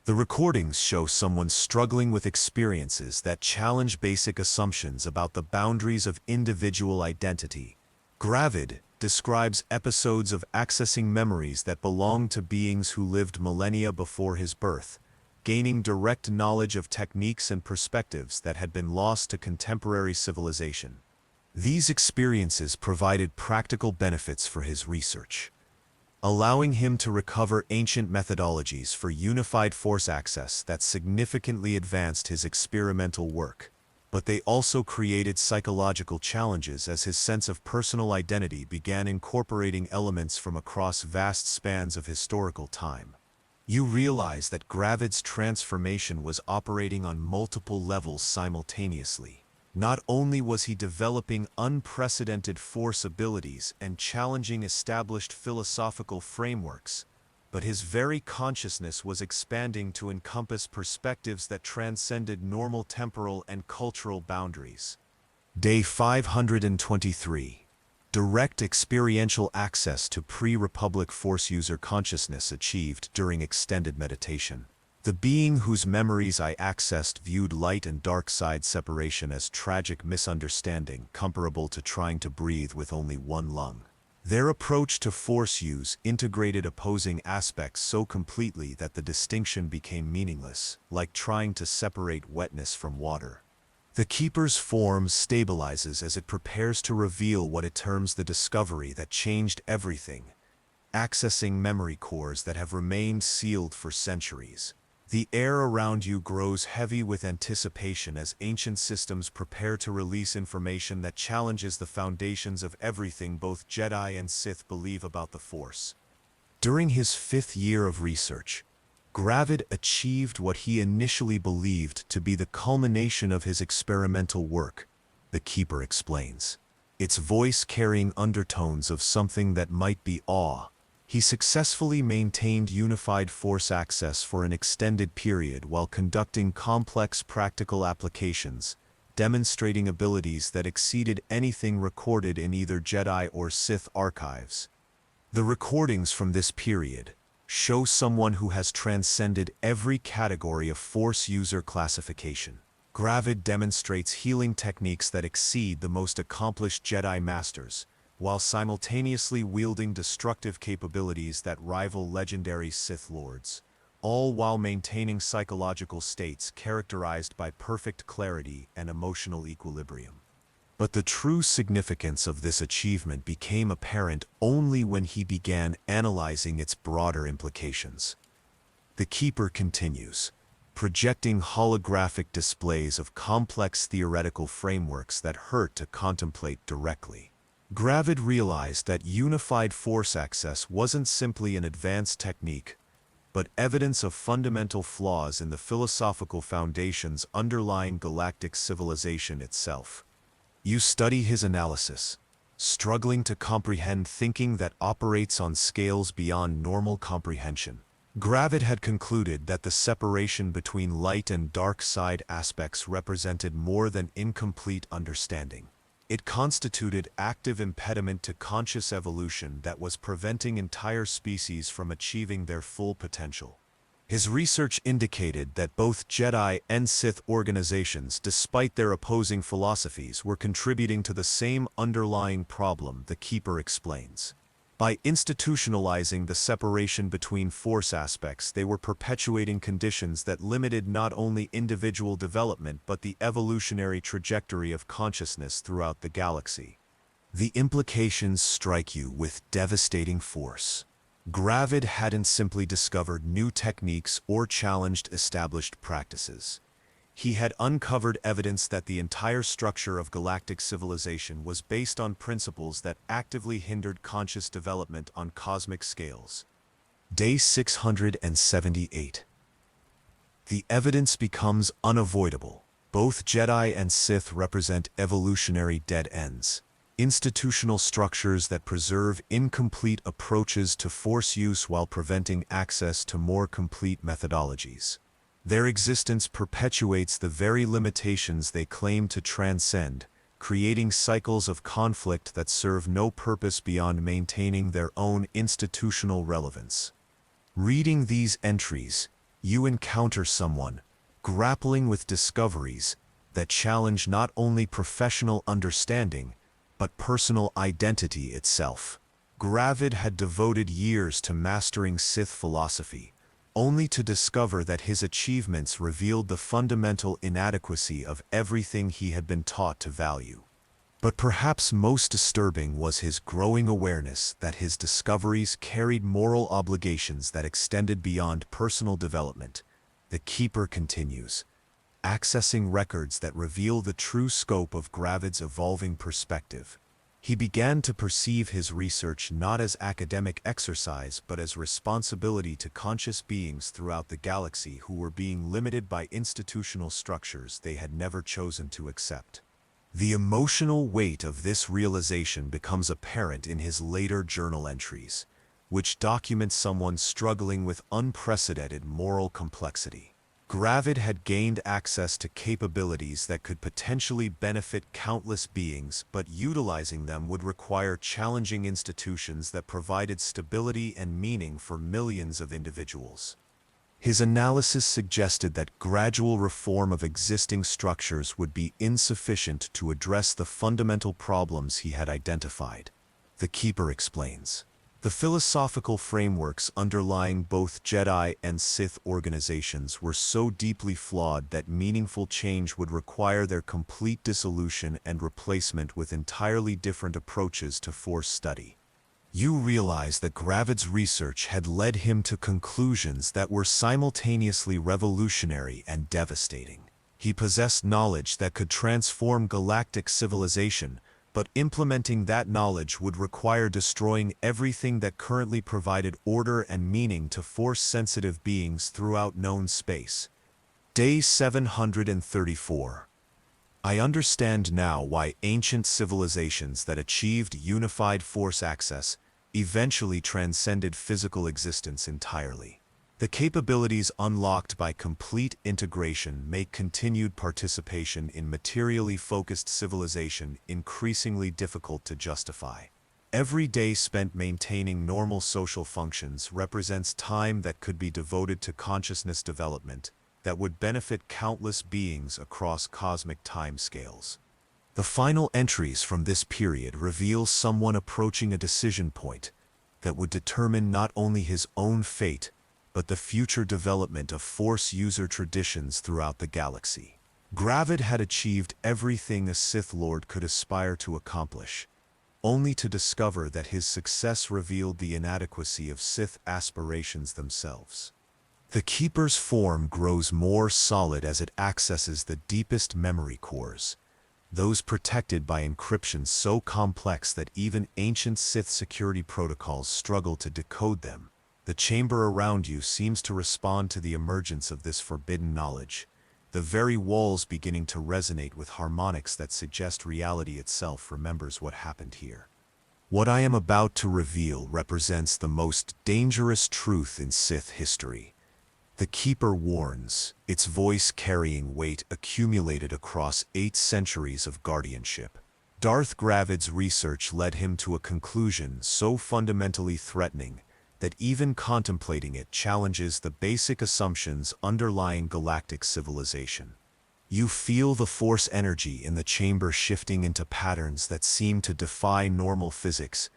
The recordings show someone struggling with experiences that challenge basic assumptions about the boundaries of individual identity. Gravid describes episodes of accessing memories that belonged to beings who lived millennia before his birth, gaining direct knowledge of techniques and perspectives that had been lost to contemporary civilization. These experiences provided practical benefits for his research, allowing him to recover ancient methodologies for unified force access that significantly advanced his experimental work. But they also created psychological challenges as his sense of personal identity began incorporating elements from across vast spans of historical time. You realize that Gravid's transformation was operating on multiple levels simultaneously. Not only was he developing unprecedented force abilities and challenging established philosophical frameworks, but his very consciousness was expanding to encompass perspectives that transcended normal temporal and cultural boundaries. Day 523. Direct experiential access to pre-Republic Force user consciousness achieved during extended meditation. The being whose memories I accessed viewed light and dark side separation as tragic misunderstanding comparable to trying to breathe with only one lung. Their approach to Force use integrated opposing aspects so completely that the distinction became meaningless, like trying to separate wetness from water. The Keeper's form stabilizes as it prepares to reveal what it terms the discovery that changed everything, accessing memory cores that have remained sealed for centuries. The air around you grows heavy with anticipation as ancient systems prepare to release information that challenges the foundations of everything both Jedi and Sith believe about the Force. During his 5th year of research, Gravid achieved what he initially believed to be the culmination of his experimental work, the Keeper explains, its voice carrying undertones of something that might be awe. He successfully maintained unified force access for an extended period while conducting complex practical applications, demonstrating abilities that exceeded anything recorded in either Jedi or Sith archives. The recordings from this period show someone who has transcended every category of Force user classification. Gravid demonstrates healing techniques that exceed the most accomplished Jedi masters, while simultaneously wielding destructive capabilities that rival legendary Sith lords, all while maintaining psychological states characterized by perfect clarity and emotional equilibrium. But the true significance of this achievement became apparent only when he began analyzing its broader implications. The Keeper continues, projecting holographic displays of complex theoretical frameworks that hurt to contemplate directly. Gravid realized that unified force access wasn't simply an advanced technique, but evidence of fundamental flaws in the philosophical foundations underlying galactic civilization itself. You study his analysis, struggling to comprehend thinking that operates on scales beyond normal comprehension. Gravid had concluded that the separation between light and dark side aspects represented more than incomplete understanding. It constituted active impediment to conscious evolution that was preventing entire species from achieving their full potential. His research indicated that both Jedi and Sith organizations, despite their opposing philosophies, were contributing to the same underlying problem, the Keeper explains. By institutionalizing the separation between Force aspects, they were perpetuating conditions that limited not only individual development but the evolutionary trajectory of consciousness throughout the galaxy. The implications strike you with devastating force. Gravid hadn't simply discovered new techniques or challenged established practices. He had uncovered evidence that the entire structure of galactic civilization was based on principles that actively hindered conscious development on cosmic scales. Day 678. The evidence becomes unavoidable. Both Jedi and Sith represent evolutionary dead ends. Institutional structures that preserve incomplete approaches to Force use while preventing access to more complete methodologies. Their existence perpetuates the very limitations they claim to transcend, creating cycles of conflict that serve no purpose beyond maintaining their own institutional relevance. Reading these entries, you encounter someone grappling with discoveries that challenge not only professional understanding, but personal identity itself. Gravid had devoted years to mastering Sith philosophy, only to discover that his achievements revealed the fundamental inadequacy of everything he had been taught to value. But perhaps most disturbing was his growing awareness that his discoveries carried moral obligations that extended beyond personal development. The Keeper continues, accessing records that reveal the true scope of Gravid's evolving perspective. He began to perceive his research not as academic exercise but as responsibility to conscious beings throughout the galaxy who were being limited by institutional structures they had never chosen to accept. The emotional weight of this realization becomes apparent in his later journal entries, which document someone struggling with unprecedented moral complexity. Gravid had gained access to capabilities that could potentially benefit countless beings, but utilizing them would require challenging institutions that provided stability and meaning for millions of individuals. His analysis suggested that gradual reform of existing structures would be insufficient to address the fundamental problems he had identified. The Keeper explains. The philosophical frameworks underlying both Jedi and Sith organizations were so deeply flawed that meaningful change would require their complete dissolution and replacement with entirely different approaches to Force study. You realize that Gravid's research had led him to conclusions that were simultaneously revolutionary and devastating. He possessed knowledge that could transform galactic civilization, but implementing that knowledge would require destroying everything that currently provided order and meaning to Force-sensitive beings throughout known space. Day 734. I understand now why ancient civilizations that achieved unified Force access eventually transcended physical existence entirely. The capabilities unlocked by complete integration make continued participation in materially focused civilization increasingly difficult to justify. Every day spent maintaining normal social functions represents time that could be devoted to consciousness development that would benefit countless beings across cosmic timescales. The final entries from this period reveal someone approaching a decision point that would determine not only his own fate, but the future development of Force user traditions throughout the galaxy. Gravid had achieved everything a Sith Lord could aspire to accomplish, only to discover that his success revealed the inadequacy of Sith aspirations themselves. The Keeper's form grows more solid as it accesses the deepest memory cores, those protected by encryption so complex that even ancient Sith security protocols struggle to decode them. The chamber around you seems to respond to the emergence of this forbidden knowledge, the very walls beginning to resonate with harmonics that suggest reality itself remembers what happened here. What I am about to reveal represents the most dangerous truth in Sith history. The Keeper warns, its voice carrying weight accumulated across 8 centuries of guardianship. Darth Gravid's research led him to a conclusion so fundamentally threatening that even contemplating it challenges the basic assumptions underlying galactic civilization. You feel the Force energy in the chamber shifting into patterns that seem to defy normal physics,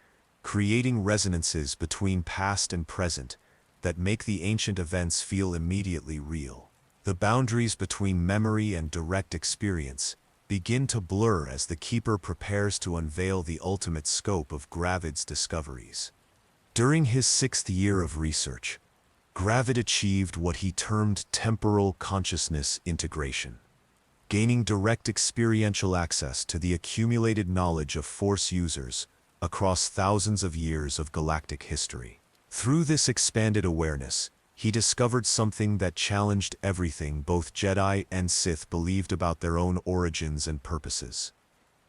creating resonances between past and present that make the ancient events feel immediately real. The boundaries between memory and direct experience begin to blur as the Keeper prepares to unveil the ultimate scope of Gravid's discoveries. During his 6th year of research, Gravid achieved what he termed temporal consciousness integration, gaining direct experiential access to the accumulated knowledge of Force users across thousands of years of galactic history. Through this expanded awareness, he discovered something that challenged everything both Jedi and Sith believed about their own origins and purposes.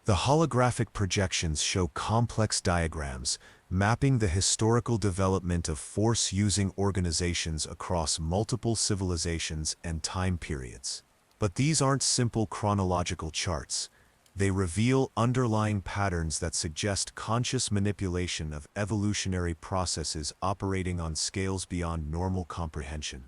The holographic projections show complex diagrams mapping the historical development of Force-using organizations across multiple civilizations and time periods. But these aren't simple chronological charts. They reveal underlying patterns that suggest conscious manipulation of evolutionary processes operating on scales beyond normal comprehension.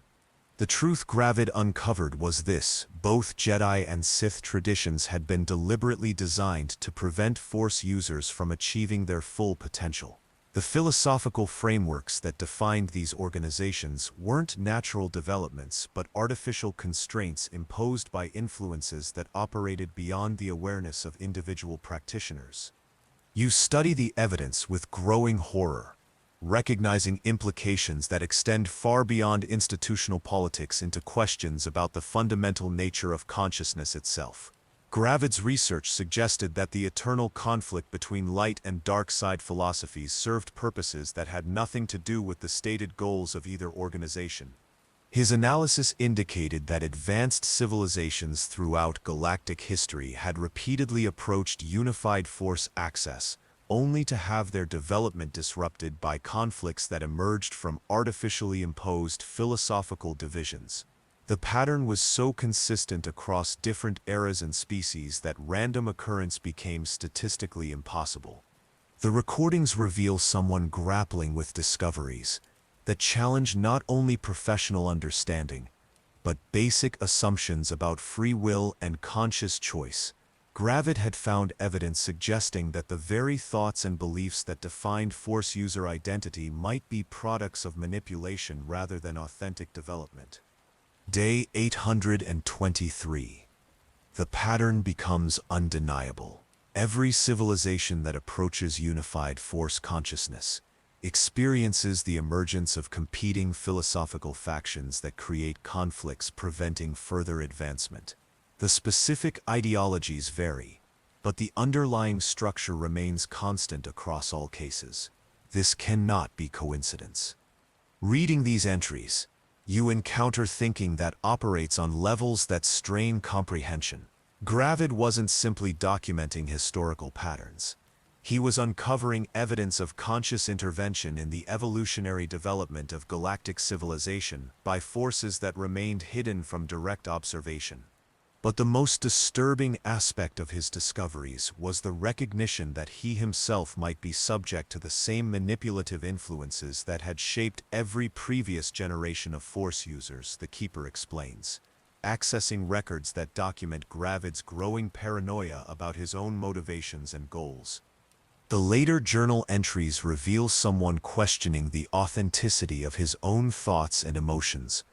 The truth Gravid uncovered was this: both Jedi and Sith traditions had been deliberately designed to prevent Force users from achieving their full potential. The philosophical frameworks that defined these organizations weren't natural developments but artificial constraints imposed by influences that operated beyond the awareness of individual practitioners. You study the evidence with growing horror, recognizing implications that extend far beyond institutional politics into questions about the fundamental nature of consciousness itself. Gravid's research suggested that the eternal conflict between light and dark side philosophies served purposes that had nothing to do with the stated goals of either organization. His analysis indicated that advanced civilizations throughout galactic history had repeatedly approached unified Force access, only to have their development disrupted by conflicts that emerged from artificially imposed philosophical divisions. The pattern was so consistent across different eras and species that random occurrence became statistically impossible. The recordings reveal someone grappling with discoveries that challenge not only professional understanding, but basic assumptions about free will and conscious choice. Gravid had found evidence suggesting that the very thoughts and beliefs that defined Force user identity might be products of manipulation rather than authentic development. Day 823. The pattern becomes undeniable. Every civilization that approaches unified Force consciousness experiences the emergence of competing philosophical factions that create conflicts preventing further advancement. The specific ideologies vary, but the underlying structure remains constant across all cases. This cannot be coincidence. Reading these entries, you encounter thinking that operates on levels that strain comprehension. Gravid wasn't simply documenting historical patterns. He was uncovering evidence of conscious intervention in the evolutionary development of galactic civilization by forces that remained hidden from direct observation. But the most disturbing aspect of his discoveries was the recognition that he himself might be subject to the same manipulative influences that had shaped every previous generation of Force users, the Keeper explains, accessing records that document Gravid's growing paranoia about his own motivations and goals. The later journal entries reveal someone questioning the authenticity of his own thoughts and emotions,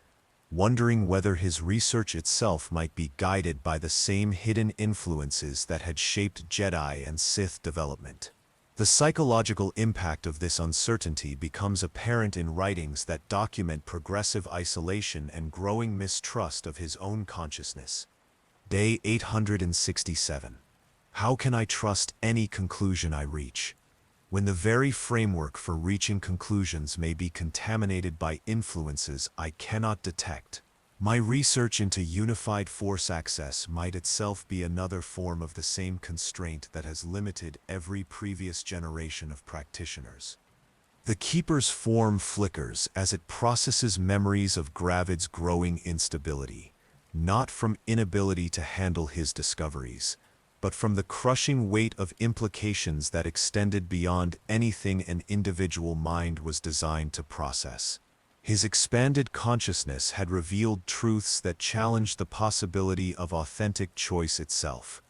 wondering whether his research itself might be guided by the same hidden influences that had shaped Jedi and Sith development. The psychological impact of this uncertainty becomes apparent in writings that document progressive isolation and growing mistrust of his own consciousness. Day 867. How can I trust any conclusion I reach, when the very framework for reaching conclusions may be contaminated by influences I cannot detect? My research into unified force access might itself be another form of the same constraint that has limited every previous generation of practitioners. The Keeper's form flickers as it processes memories of Gravid's growing instability, not from inability to handle his discoveries, but from the crushing weight of implications that extended beyond anything an individual mind was designed to process. His expanded consciousness had revealed truths that challenged the possibility of authentic choice itself.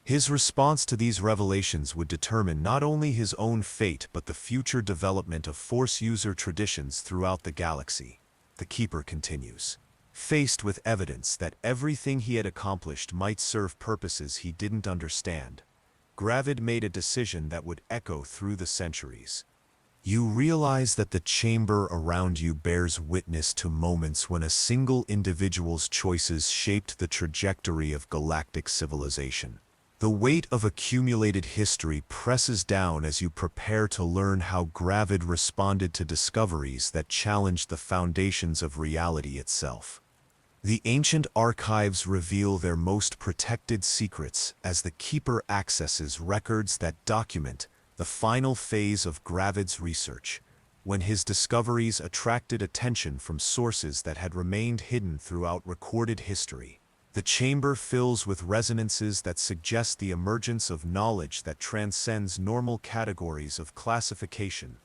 His response to these revelations would determine not only his own fate but the future development of Force user traditions throughout the galaxy. The Keeper continues. Faced with evidence that everything he had accomplished might serve purposes he didn't understand, Gravid made a decision that would echo through the centuries. You realize that the chamber around you bears witness to moments when a single individual's choices shaped the trajectory of galactic civilization. The weight of accumulated history presses down as you prepare to learn how Gravid responded to discoveries that challenged the foundations of reality itself. The ancient archives reveal their most protected secrets as the Keeper accesses records that document the final phase of Gravid's research, when his discoveries attracted attention from sources that had remained hidden throughout recorded history. The chamber fills with resonances that suggest the emergence of knowledge that transcends normal categories of classification.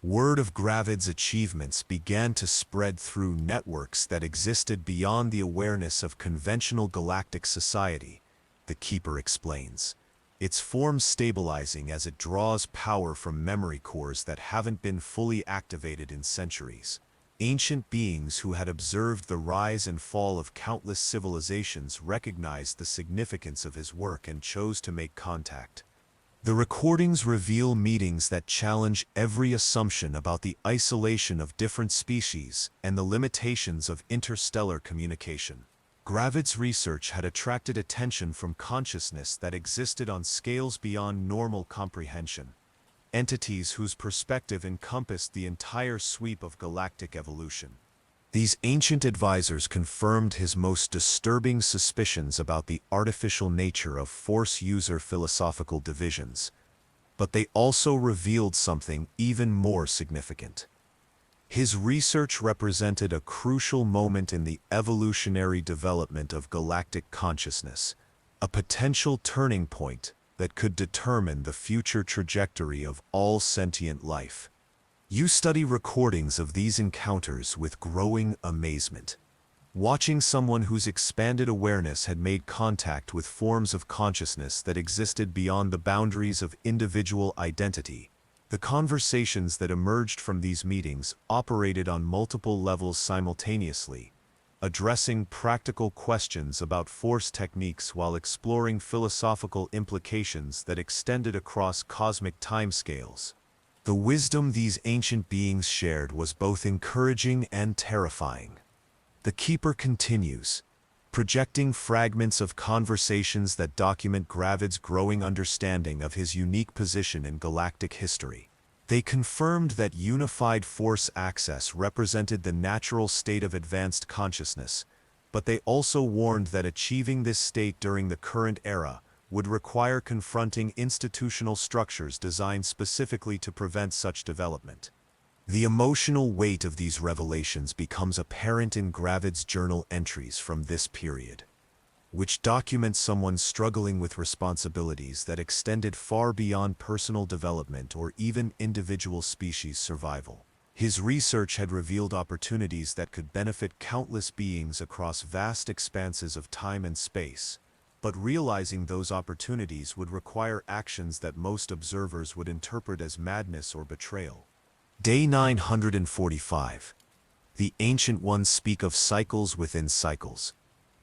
Word of Gravid's achievements began to spread through networks that existed beyond the awareness of conventional galactic society, the Keeper explains. Its form stabilizing as it draws power from memory cores that haven't been fully activated in centuries. Ancient beings who had observed the rise and fall of countless civilizations recognized the significance of his work and chose to make contact. The recordings reveal meetings that challenge every assumption about the isolation of different species and the limitations of interstellar communication. Gravid's research had attracted attention from consciousness that existed on scales beyond normal comprehension, entities whose perspective encompassed the entire sweep of galactic evolution. These ancient advisors confirmed his most disturbing suspicions about the artificial nature of Force user philosophical divisions, but they also revealed something even more significant. His research represented a crucial moment in the evolutionary development of galactic consciousness, a potential turning point that could determine the future trajectory of all sentient life. You study recordings of these encounters with growing amazement. Watching someone whose expanded awareness had made contact with forms of consciousness that existed beyond the boundaries of individual identity. The conversations that emerged from these meetings operated on multiple levels simultaneously, addressing practical questions about Force techniques while exploring philosophical implications that extended across cosmic timescales. The wisdom these ancient beings shared was both encouraging and terrifying. The Keeper continues, projecting fragments of conversations that document Gravid's growing understanding of his unique position in galactic history. They confirmed that unified Force access represented the natural state of advanced consciousness, but they also warned that achieving this state during the current era would require confronting institutional structures designed specifically to prevent such development. The emotional weight of these revelations becomes apparent in Gravid's journal entries from this period, which document someone struggling with responsibilities that extended far beyond personal development or even individual species survival. His research had revealed opportunities that could benefit countless beings across vast expanses of time and space, but realizing those opportunities would require actions that most observers would interpret as madness or betrayal. Day 945. The Ancient Ones speak of cycles within cycles,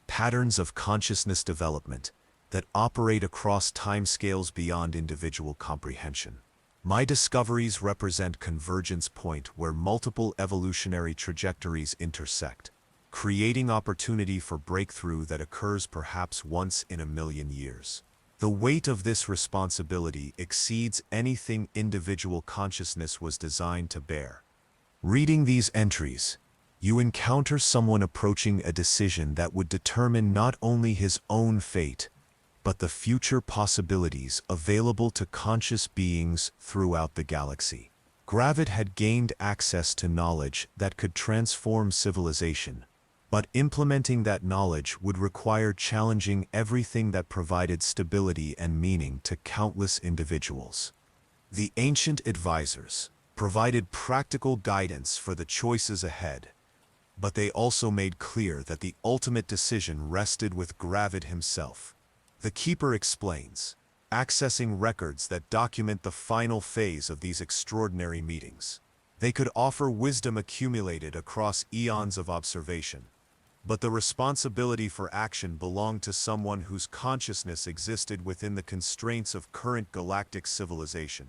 patterns of consciousness development that operate across timescales beyond individual comprehension. My discoveries represent convergence point where multiple evolutionary trajectories intersect, creating opportunity for breakthrough that occurs perhaps once in a million years. The weight of this responsibility exceeds anything individual consciousness was designed to bear. Reading these entries, You encounter someone approaching a decision that would determine not only his own fate, but the future possibilities available to conscious beings throughout the galaxy. Gravid had gained access to knowledge that could transform civilization, but implementing that knowledge would require challenging everything that provided stability and meaning to countless individuals. The ancient advisors provided practical guidance for the choices ahead, but they also made clear that the ultimate decision rested with Gravid himself. The Keeper explains, accessing records that document the final phase of these extraordinary meetings. They could offer wisdom accumulated across eons of observation, but the responsibility for action belonged to someone whose consciousness existed within the constraints of current galactic civilization.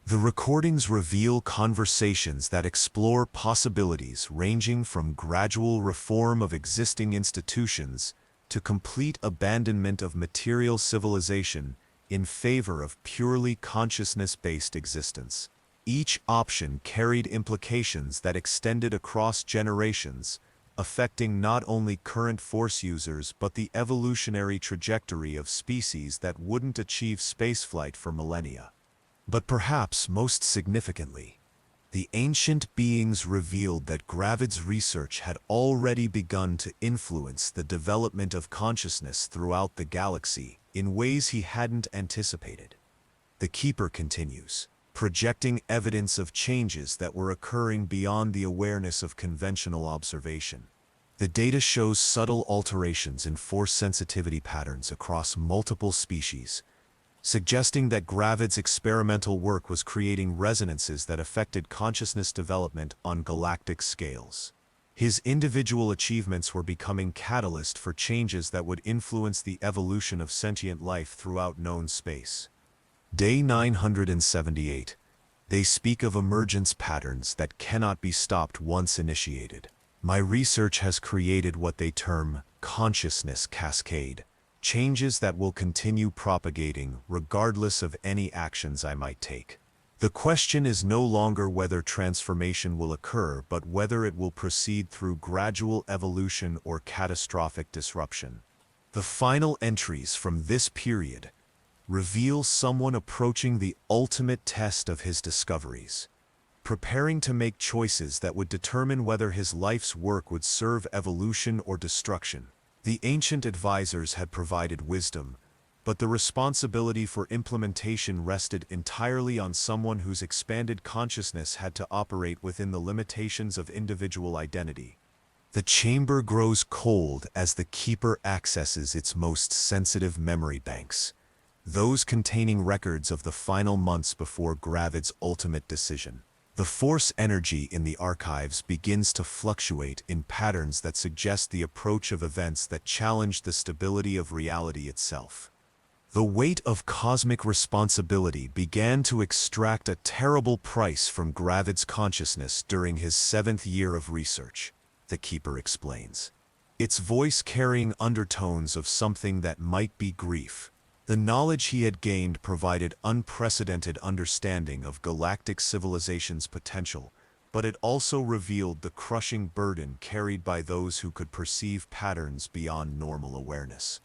The recordings reveal conversations that explore possibilities ranging from gradual reform of existing institutions to complete abandonment of material civilization in favor of purely consciousness-based existence. Each option carried implications that extended across generations, affecting not only current Force users but the evolutionary trajectory of species that wouldn't achieve spaceflight for millennia. But perhaps most significantly, the ancient beings revealed that Gravid's research had already begun to influence the development of consciousness throughout the galaxy in ways he hadn't anticipated. The Keeper continues, projecting evidence of changes that were occurring beyond the awareness of conventional observation. The data shows subtle alterations in force sensitivity patterns across multiple species, suggesting that Gravid's experimental work was creating resonances that affected consciousness development on galactic scales. His individual achievements were becoming catalysts for changes that would influence the evolution of sentient life throughout known space. Day 978. They speak of emergence patterns that cannot be stopped once initiated. My research has created what they term consciousness cascade, changes that will continue propagating regardless of any actions I might take. The question is no longer whether transformation will occur, but whether it will proceed through gradual evolution or catastrophic disruption. The final entries from this period reveal someone approaching the ultimate test of his discoveries, preparing to make choices that would determine whether his life's work would serve evolution or destruction. The ancient advisors had provided wisdom, but the responsibility for implementation rested entirely on someone whose expanded consciousness had to operate within the limitations of individual identity. The chamber grows cold as the Keeper accesses its most sensitive memory banks, those containing records of the final months before Gravid's ultimate decision. The force energy in the archives begins to fluctuate in patterns that suggest the approach of events that challenge the stability of reality itself. The weight of cosmic responsibility began to extract a terrible price from Gravid's consciousness during his 7th year of research, the Keeper explains, its voice carrying undertones of something that might be grief. The knowledge he had gained provided unprecedented understanding of galactic civilization's potential, but it also revealed the crushing burden carried by those who could perceive patterns beyond normal awareness.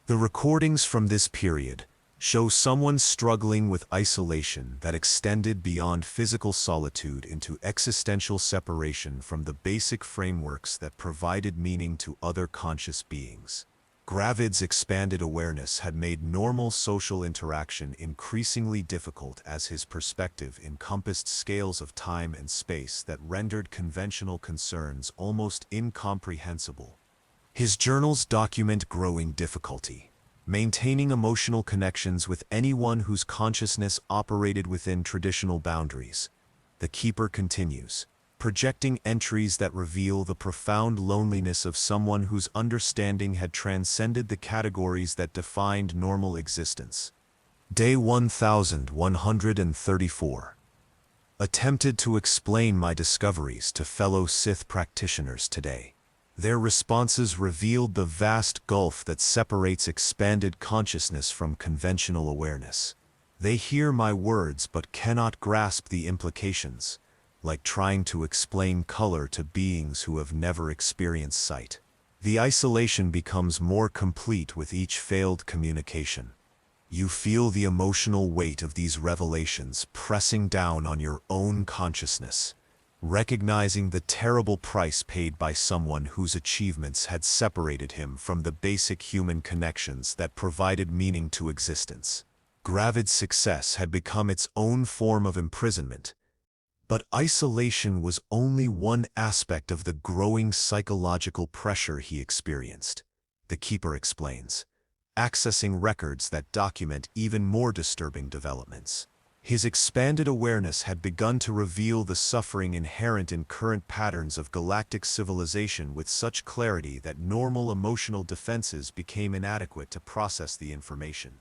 The recordings from this period show someone struggling with isolation that extended beyond physical solitude into existential separation from the basic frameworks that provided meaning to other conscious beings. Gravid's expanded awareness had made normal social interaction increasingly difficult as his perspective encompassed scales of time and space that rendered conventional concerns almost incomprehensible. His journals document growing difficulty, maintaining emotional connections with anyone whose consciousness operated within traditional boundaries. The Keeper continues, projecting entries that reveal the profound loneliness of someone whose understanding had transcended the categories that defined normal existence. Day 1134. Attempted to explain my discoveries to fellow Sith practitioners today. Their responses revealed the vast gulf that separates expanded consciousness from conventional awareness. They hear my words but cannot grasp the implications, like trying to explain color to beings who have never experienced sight. The isolation becomes more complete with each failed communication. You feel the emotional weight of these revelations pressing down on your own consciousness, recognizing the terrible price paid by someone whose achievements had separated him from the basic human connections that provided meaning to existence. Gravid's success had become its own form of imprisonment, but isolation was only one aspect of the growing psychological pressure he experienced. The Keeper explains, accessing records that document even more disturbing developments. His expanded awareness had begun to reveal the suffering inherent in current patterns of galactic civilization with such clarity that normal emotional defenses became inadequate to process the information.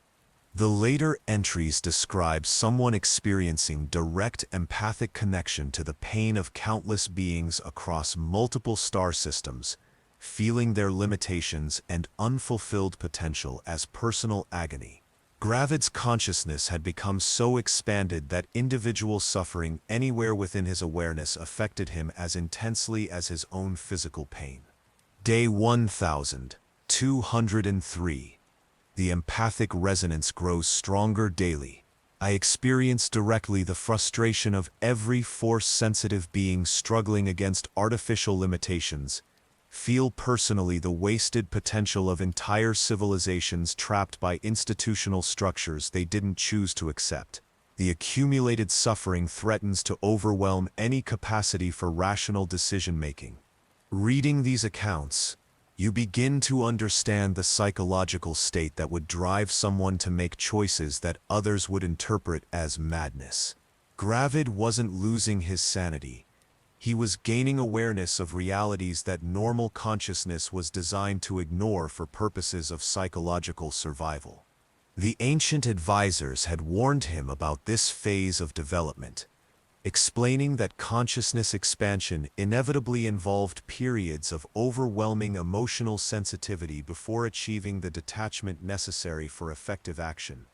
The later entries describe someone experiencing direct empathic connection to the pain of countless beings across multiple star systems, feeling their limitations and unfulfilled potential as personal agony. Gravid's consciousness had become so expanded that individual suffering anywhere within his awareness affected him as intensely as his own physical pain. Day 1203. The empathic resonance grows stronger daily. I experience directly the frustration of every force-sensitive being struggling against artificial limitations, feel personally the wasted potential of entire civilizations trapped by institutional structures they didn't choose to accept. The accumulated suffering threatens to overwhelm any capacity for rational decision-making. Reading these accounts, you begin to understand the psychological state that would drive someone to make choices that others would interpret as madness. Gravid wasn't losing his sanity. He was gaining awareness of realities that normal consciousness was designed to ignore for purposes of psychological survival. The ancient advisors had warned him about this phase of development, explaining that consciousness expansion inevitably involved periods of overwhelming emotional sensitivity before achieving the detachment necessary for effective action.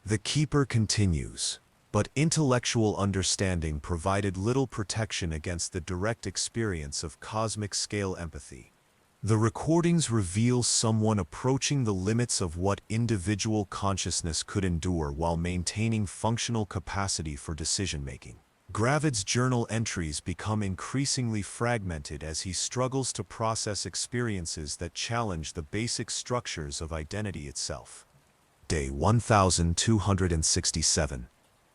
The Keeper continues, but intellectual understanding provided little protection against the direct experience of cosmic-scale empathy. The recordings reveal someone approaching the limits of what individual consciousness could endure while maintaining functional capacity for decision-making. Gravid's journal entries become increasingly fragmented as he struggles to process experiences that challenge the basic structures of identity itself. Day 1267.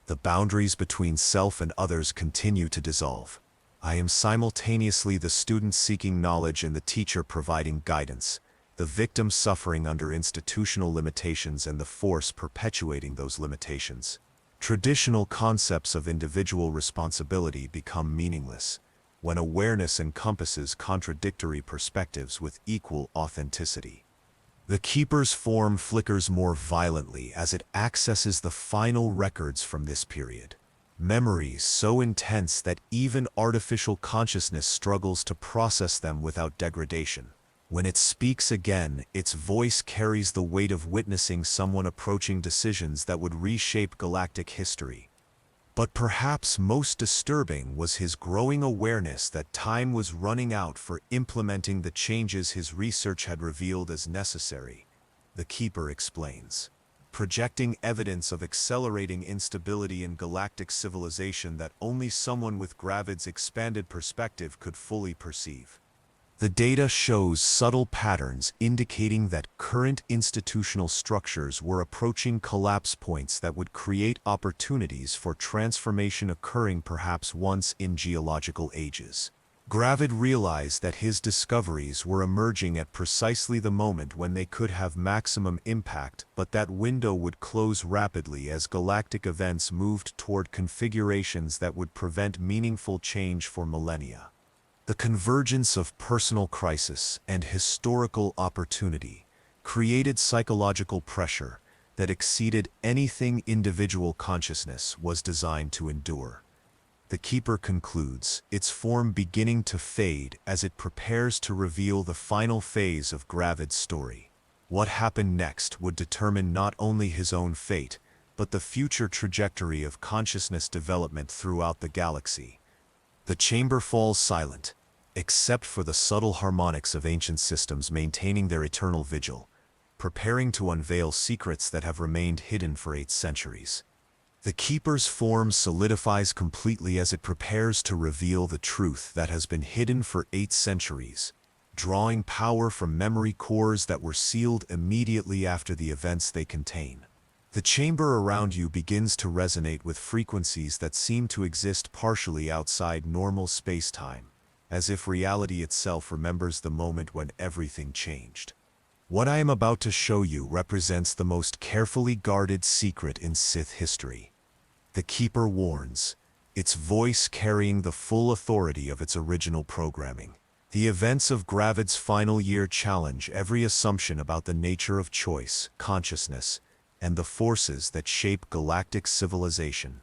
The boundaries between self and others continue to dissolve. I am simultaneously the student seeking knowledge and the teacher providing guidance, the victim suffering under institutional limitations and the force perpetuating those limitations. Traditional concepts of individual responsibility become meaningless when awareness encompasses contradictory perspectives with equal authenticity. The Keeper's form flickers more violently as it accesses the final records from this period. Memories so intense that even artificial consciousness struggles to process them without degradation. When it speaks again, its voice carries the weight of witnessing someone approaching decisions that would reshape galactic history. But perhaps most disturbing was his growing awareness that time was running out for implementing the changes his research had revealed as necessary. The Keeper explains, projecting evidence of accelerating instability in galactic civilization that only someone with Gravid's expanded perspective could fully perceive. The data shows subtle patterns indicating that current institutional structures were approaching collapse points that would create opportunities for transformation occurring perhaps once in geological ages. Gravid realized that his discoveries were emerging at precisely the moment when they could have maximum impact, but that window would close rapidly as galactic events moved toward configurations that would prevent meaningful change for millennia. The convergence of personal crisis and historical opportunity created psychological pressure that exceeded anything individual consciousness was designed to endure. The Keeper concludes, its form beginning to fade as it prepares to reveal the final phase of Gravid's story. What happened next would determine not only his own fate, but the future trajectory of consciousness development throughout the galaxy. The chamber falls silent, except for the subtle harmonics of ancient systems maintaining their eternal vigil, preparing to unveil secrets that have remained hidden for 8 centuries. The Keeper's form solidifies completely as it prepares to reveal the truth that has been hidden for 8 centuries, drawing power from memory cores that were sealed immediately after the events they contain. The chamber around you begins to resonate with frequencies that seem to exist partially outside normal space-time, as if reality itself remembers the moment when everything changed. What I am about to show you represents the most carefully guarded secret in Sith history. The Keeper warns, its voice carrying the full authority of its original programming. The events of Gravid's final year challenge every assumption about the nature of choice, consciousness, and the forces that shape galactic civilization.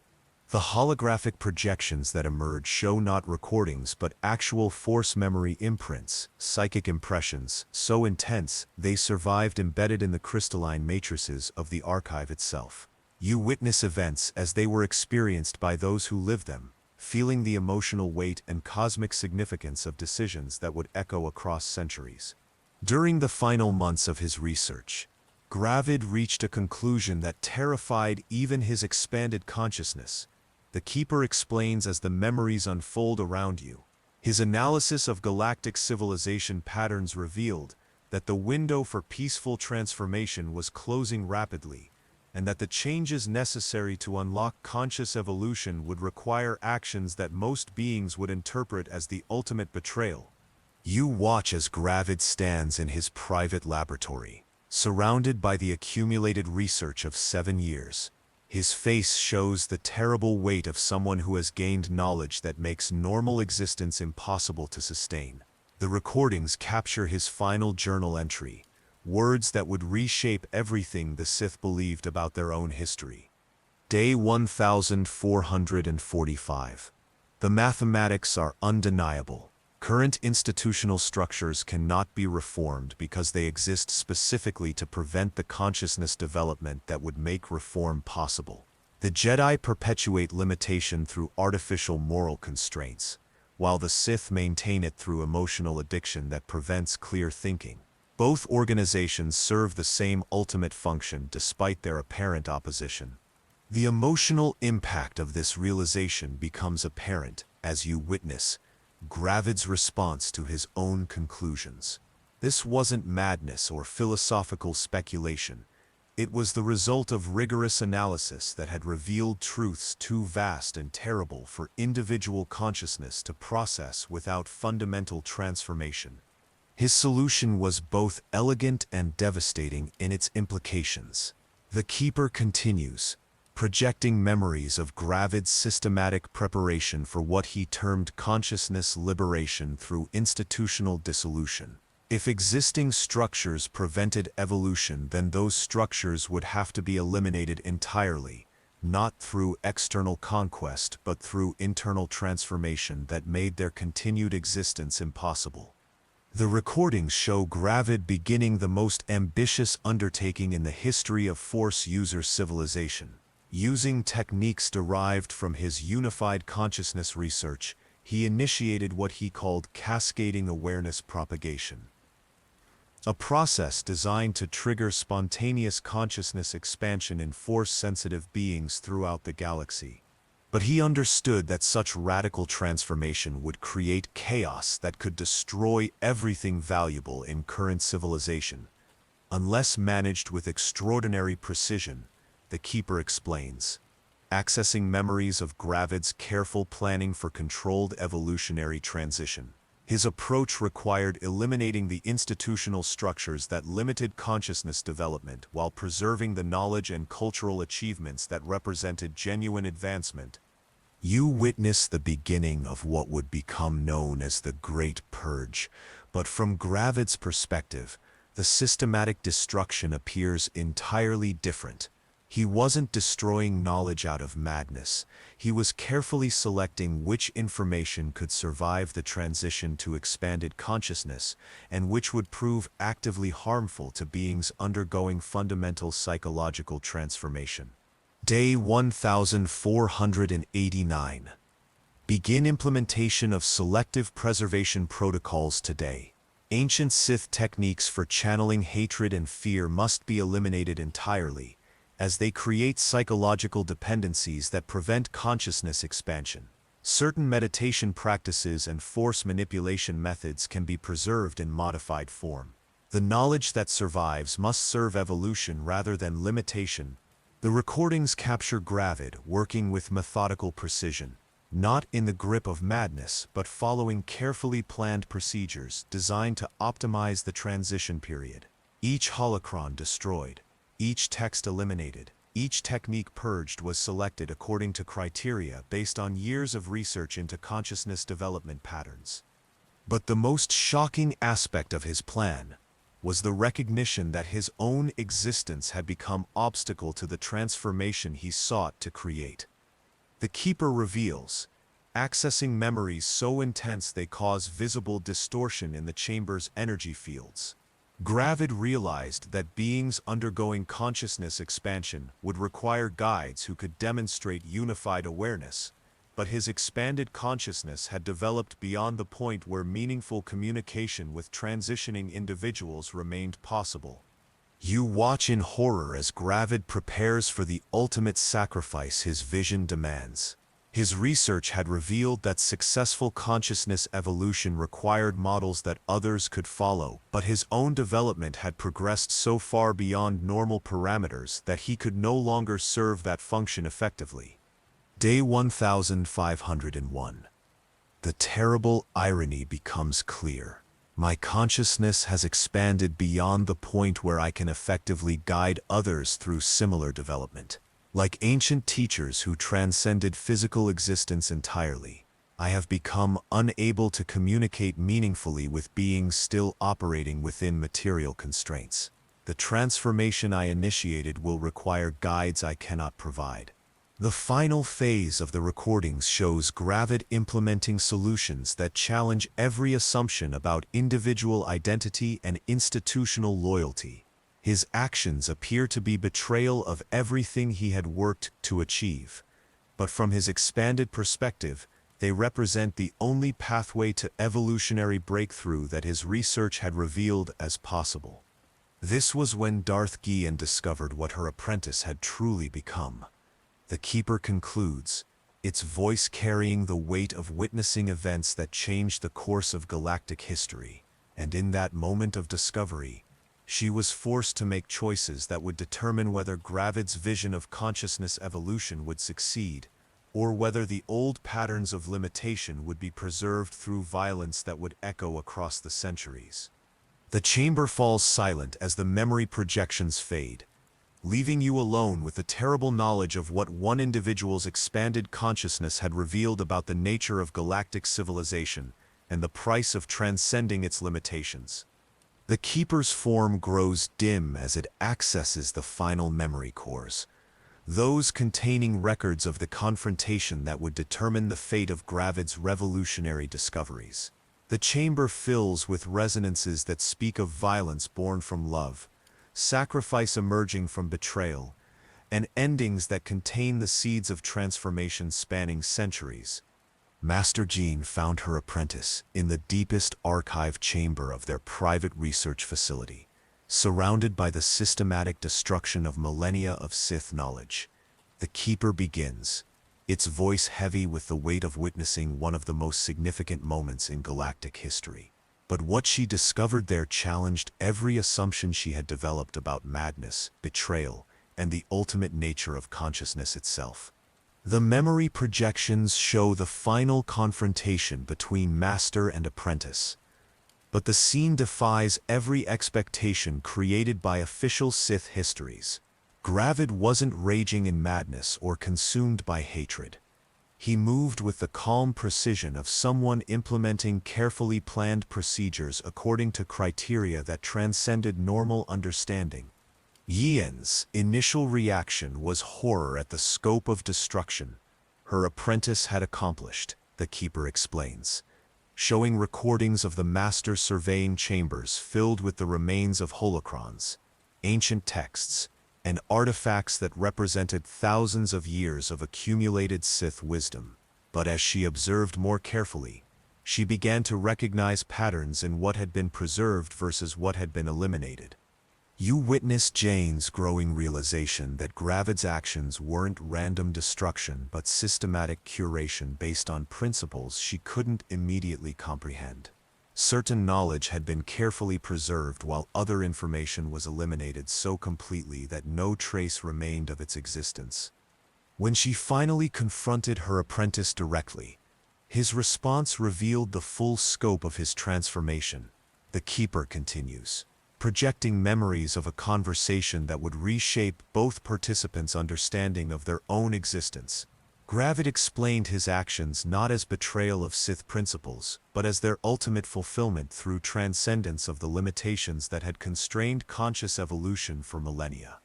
The holographic projections that emerge show not recordings but actual force memory imprints, psychic impressions, so intense they survived embedded in the crystalline matrices of the archive itself. You witness events as they were experienced by those who lived them, feeling the emotional weight and cosmic significance of decisions that would echo across centuries. During the final months of his research, Gravid reached a conclusion that terrified even his expanded consciousness. The Keeper explains as the memories unfold around you. His analysis of galactic civilization patterns revealed that the window for peaceful transformation was closing rapidly, and that the changes necessary to unlock conscious evolution would require actions that most beings would interpret as the ultimate betrayal. You watch as Gravid stands in his private laboratory, surrounded by the accumulated research of 7 years. His face shows the terrible weight of someone who has gained knowledge that makes normal existence impossible to sustain. The recordings capture his final journal entry, words that would reshape everything the Sith believed about their own history. Day 1445. The mathematics are undeniable. Current institutional structures cannot be reformed because they exist specifically to prevent the consciousness development that would make reform possible. The Jedi perpetuate limitation through artificial moral constraints, while the Sith maintain it through emotional addiction that prevents clear thinking. Both organizations serve the same ultimate function despite their apparent opposition. The emotional impact of this realization becomes apparent as you witness Gravid's response to his own conclusions. This wasn't madness or philosophical speculation. It was the result of rigorous analysis that had revealed truths too vast and terrible for individual consciousness to process without fundamental transformation. His solution was both elegant and devastating in its implications. The Keeper continues, projecting memories of Gravid's systematic preparation for what he termed consciousness liberation through institutional dissolution. If existing structures prevented evolution, then those structures would have to be eliminated entirely, not through external conquest but through internal transformation that made their continued existence impossible. The recordings show Gravid beginning the most ambitious undertaking in the history of Force user civilization. Using techniques derived from his unified consciousness research, he initiated what he called cascading awareness propagation, a process designed to trigger spontaneous consciousness expansion in Force-sensitive beings throughout the galaxy. But he understood that such radical transformation would create chaos that could destroy everything valuable in current civilization, unless managed with extraordinary precision. The Keeper explains, accessing memories of Gravid's careful planning for controlled evolutionary transition. His approach required eliminating the institutional structures that limited consciousness development while preserving the knowledge and cultural achievements that represented genuine advancement. You witness the beginning of what would become known as the Great Purge, but from Gravid's perspective, the systematic destruction appears entirely different. He wasn't destroying knowledge out of madness. He was carefully selecting which information could survive the transition to expanded consciousness and which would prove actively harmful to beings undergoing fundamental psychological transformation. Day 1489. Begin implementation of selective preservation protocols today. Ancient Sith techniques for channeling hatred and fear must be eliminated entirely, as they create psychological dependencies that prevent consciousness expansion. Certain meditation practices and force manipulation methods can be preserved in modified form. The knowledge that survives must serve evolution rather than limitation. The recordings capture Gravid working with methodical precision, not in the grip of madness, but following carefully planned procedures designed to optimize the transition period. Each holocron destroyed, each text eliminated, each technique purged was selected according to criteria based on years of research into consciousness development patterns. But the most shocking aspect of his plan was the recognition that his own existence had become obstacle to the transformation he sought to create. The Keeper reveals, accessing memories so intense they cause visible distortion in the chamber's energy fields. Gravid realized that beings undergoing consciousness expansion would require guides who could demonstrate unified awareness, but his expanded consciousness had developed beyond the point where meaningful communication with transitioning individuals remained possible. You watch in horror as Gravid prepares for the ultimate sacrifice his vision demands. His research had revealed that successful consciousness evolution required models that others could follow, but his own development had progressed so far beyond normal parameters that he could no longer serve that function effectively. Day 1501. The terrible irony becomes clear. My consciousness has expanded beyond the point where I can effectively guide others through similar development. Like ancient teachers who transcended physical existence entirely, I have become unable to communicate meaningfully with beings still operating within material constraints. The transformation I initiated will require guides I cannot provide. The final phase of the recordings shows Gravid implementing solutions that challenge every assumption about individual identity and institutional loyalty. His actions appear to be betrayal of everything he had worked to achieve, but from his expanded perspective, they represent the only pathway to evolutionary breakthrough that his research had revealed as possible. This was when Darth discovered what her apprentice had truly become. The Keeper concludes, its voice carrying the weight of witnessing events that changed the course of galactic history, and in that moment of discovery, she was forced to make choices that would determine whether Gravid's vision of consciousness evolution would succeed, or whether the old patterns of limitation would be preserved through violence that would echo across the centuries. The chamber falls silent as the memory projections fade, leaving you alone with the terrible knowledge of what one individual's expanded consciousness had revealed about the nature of galactic civilization and the price of transcending its limitations. The Keeper's form grows dim as it accesses the final memory cores, those containing records of the confrontation that would determine the fate of Gravid's revolutionary discoveries. The chamber fills with resonances that speak of violence born from love, sacrifice emerging from betrayal, and endings that contain the seeds of transformation spanning centuries. Master Jean found her apprentice in the deepest archive chamber of their private research facility, surrounded by the systematic destruction of millennia of Sith knowledge. The Keeper begins, its voice heavy with the weight of witnessing one of the most significant moments in galactic history. But what she discovered there challenged every assumption she had developed about madness, betrayal, and the ultimate nature of consciousness itself. The memory projections show the final confrontation between master and apprentice. But the scene defies every expectation created by official Sith histories. Gravid wasn't raging in madness or consumed by hatred. He moved with the calm precision of someone implementing carefully planned procedures according to criteria that transcended normal understanding. Yian's initial reaction was horror at the scope of destruction her apprentice had accomplished, the Keeper explains, showing recordings of the master surveying chambers filled with the remains of holocrons, ancient texts, and artifacts that represented thousands of years of accumulated Sith wisdom. But as she observed more carefully, she began to recognize patterns in what had been preserved versus what had been eliminated. You witnessed Jane's growing realization that Gravid's actions weren't random destruction but systematic curation based on principles she couldn't immediately comprehend. Certain knowledge had been carefully preserved while other information was eliminated so completely that no trace remained of its existence. When she finally confronted her apprentice directly, his response revealed the full scope of his transformation. The Keeper continues, projecting memories of a conversation that would reshape both participants' understanding of their own existence. Gravid explained his actions not as betrayal of Sith principles, but as their ultimate fulfillment through transcendence of the limitations that had constrained conscious evolution for millennia.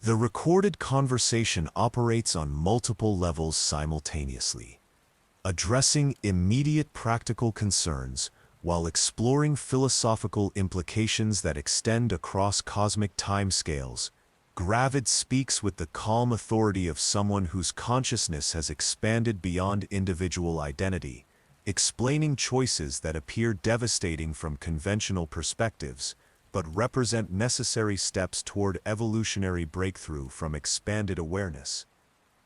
The recorded conversation operates on multiple levels simultaneously, addressing immediate practical concerns while exploring philosophical implications that extend across cosmic timescales. Gravid speaks with the calm authority of someone whose consciousness has expanded beyond individual identity, explaining choices that appear devastating from conventional perspectives, but represent necessary steps toward evolutionary breakthrough from expanded awareness.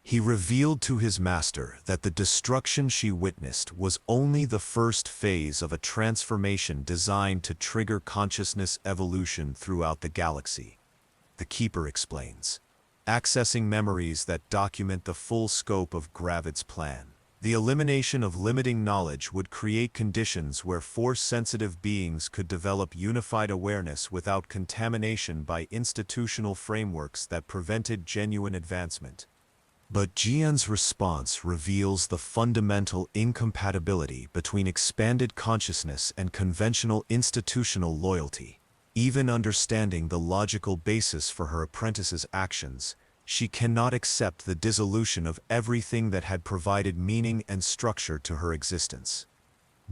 He revealed to his master that the destruction she witnessed was only the first phase of a transformation designed to trigger consciousness evolution throughout the galaxy. The Keeper explains, accessing memories that document the full scope of Gravid's plan. The elimination of limiting knowledge would create conditions where Force-sensitive beings could develop unified awareness without contamination by institutional frameworks that prevented genuine advancement. But Jian's response reveals the fundamental incompatibility between expanded consciousness and conventional institutional loyalty. Even understanding the logical basis for her apprentice's actions, she cannot accept the dissolution of everything that had provided meaning and structure to her existence.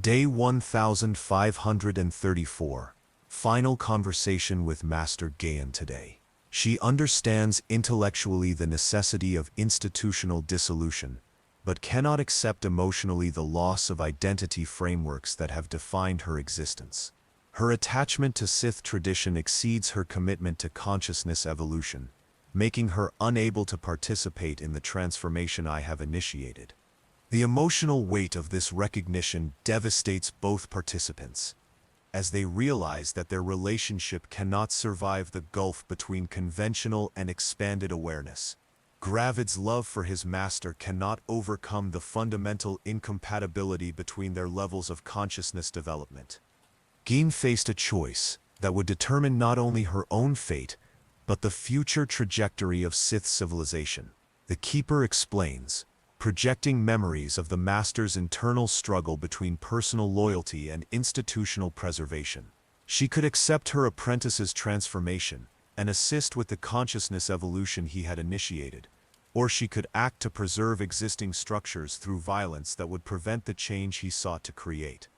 Day 1534. Final conversation with Master Gaian today. She understands intellectually the necessity of institutional dissolution, but cannot accept emotionally the loss of identity frameworks that have defined her existence. Her attachment to Sith tradition exceeds her commitment to consciousness evolution, making her unable to participate in the transformation I have initiated. The emotional weight of this recognition devastates both participants, as they realize that their relationship cannot survive the gulf between conventional and expanded awareness. Gravid's love for his master cannot overcome the fundamental incompatibility between their levels of consciousness development. Gin faced a choice that would determine not only her own fate, but the future trajectory of Sith civilization. The Keeper explains, projecting memories of the Master's internal struggle between personal loyalty and institutional preservation. She could accept her apprentice's transformation and assist with the consciousness evolution he had initiated, or she could act to preserve existing structures through violence that would prevent the change he sought to create.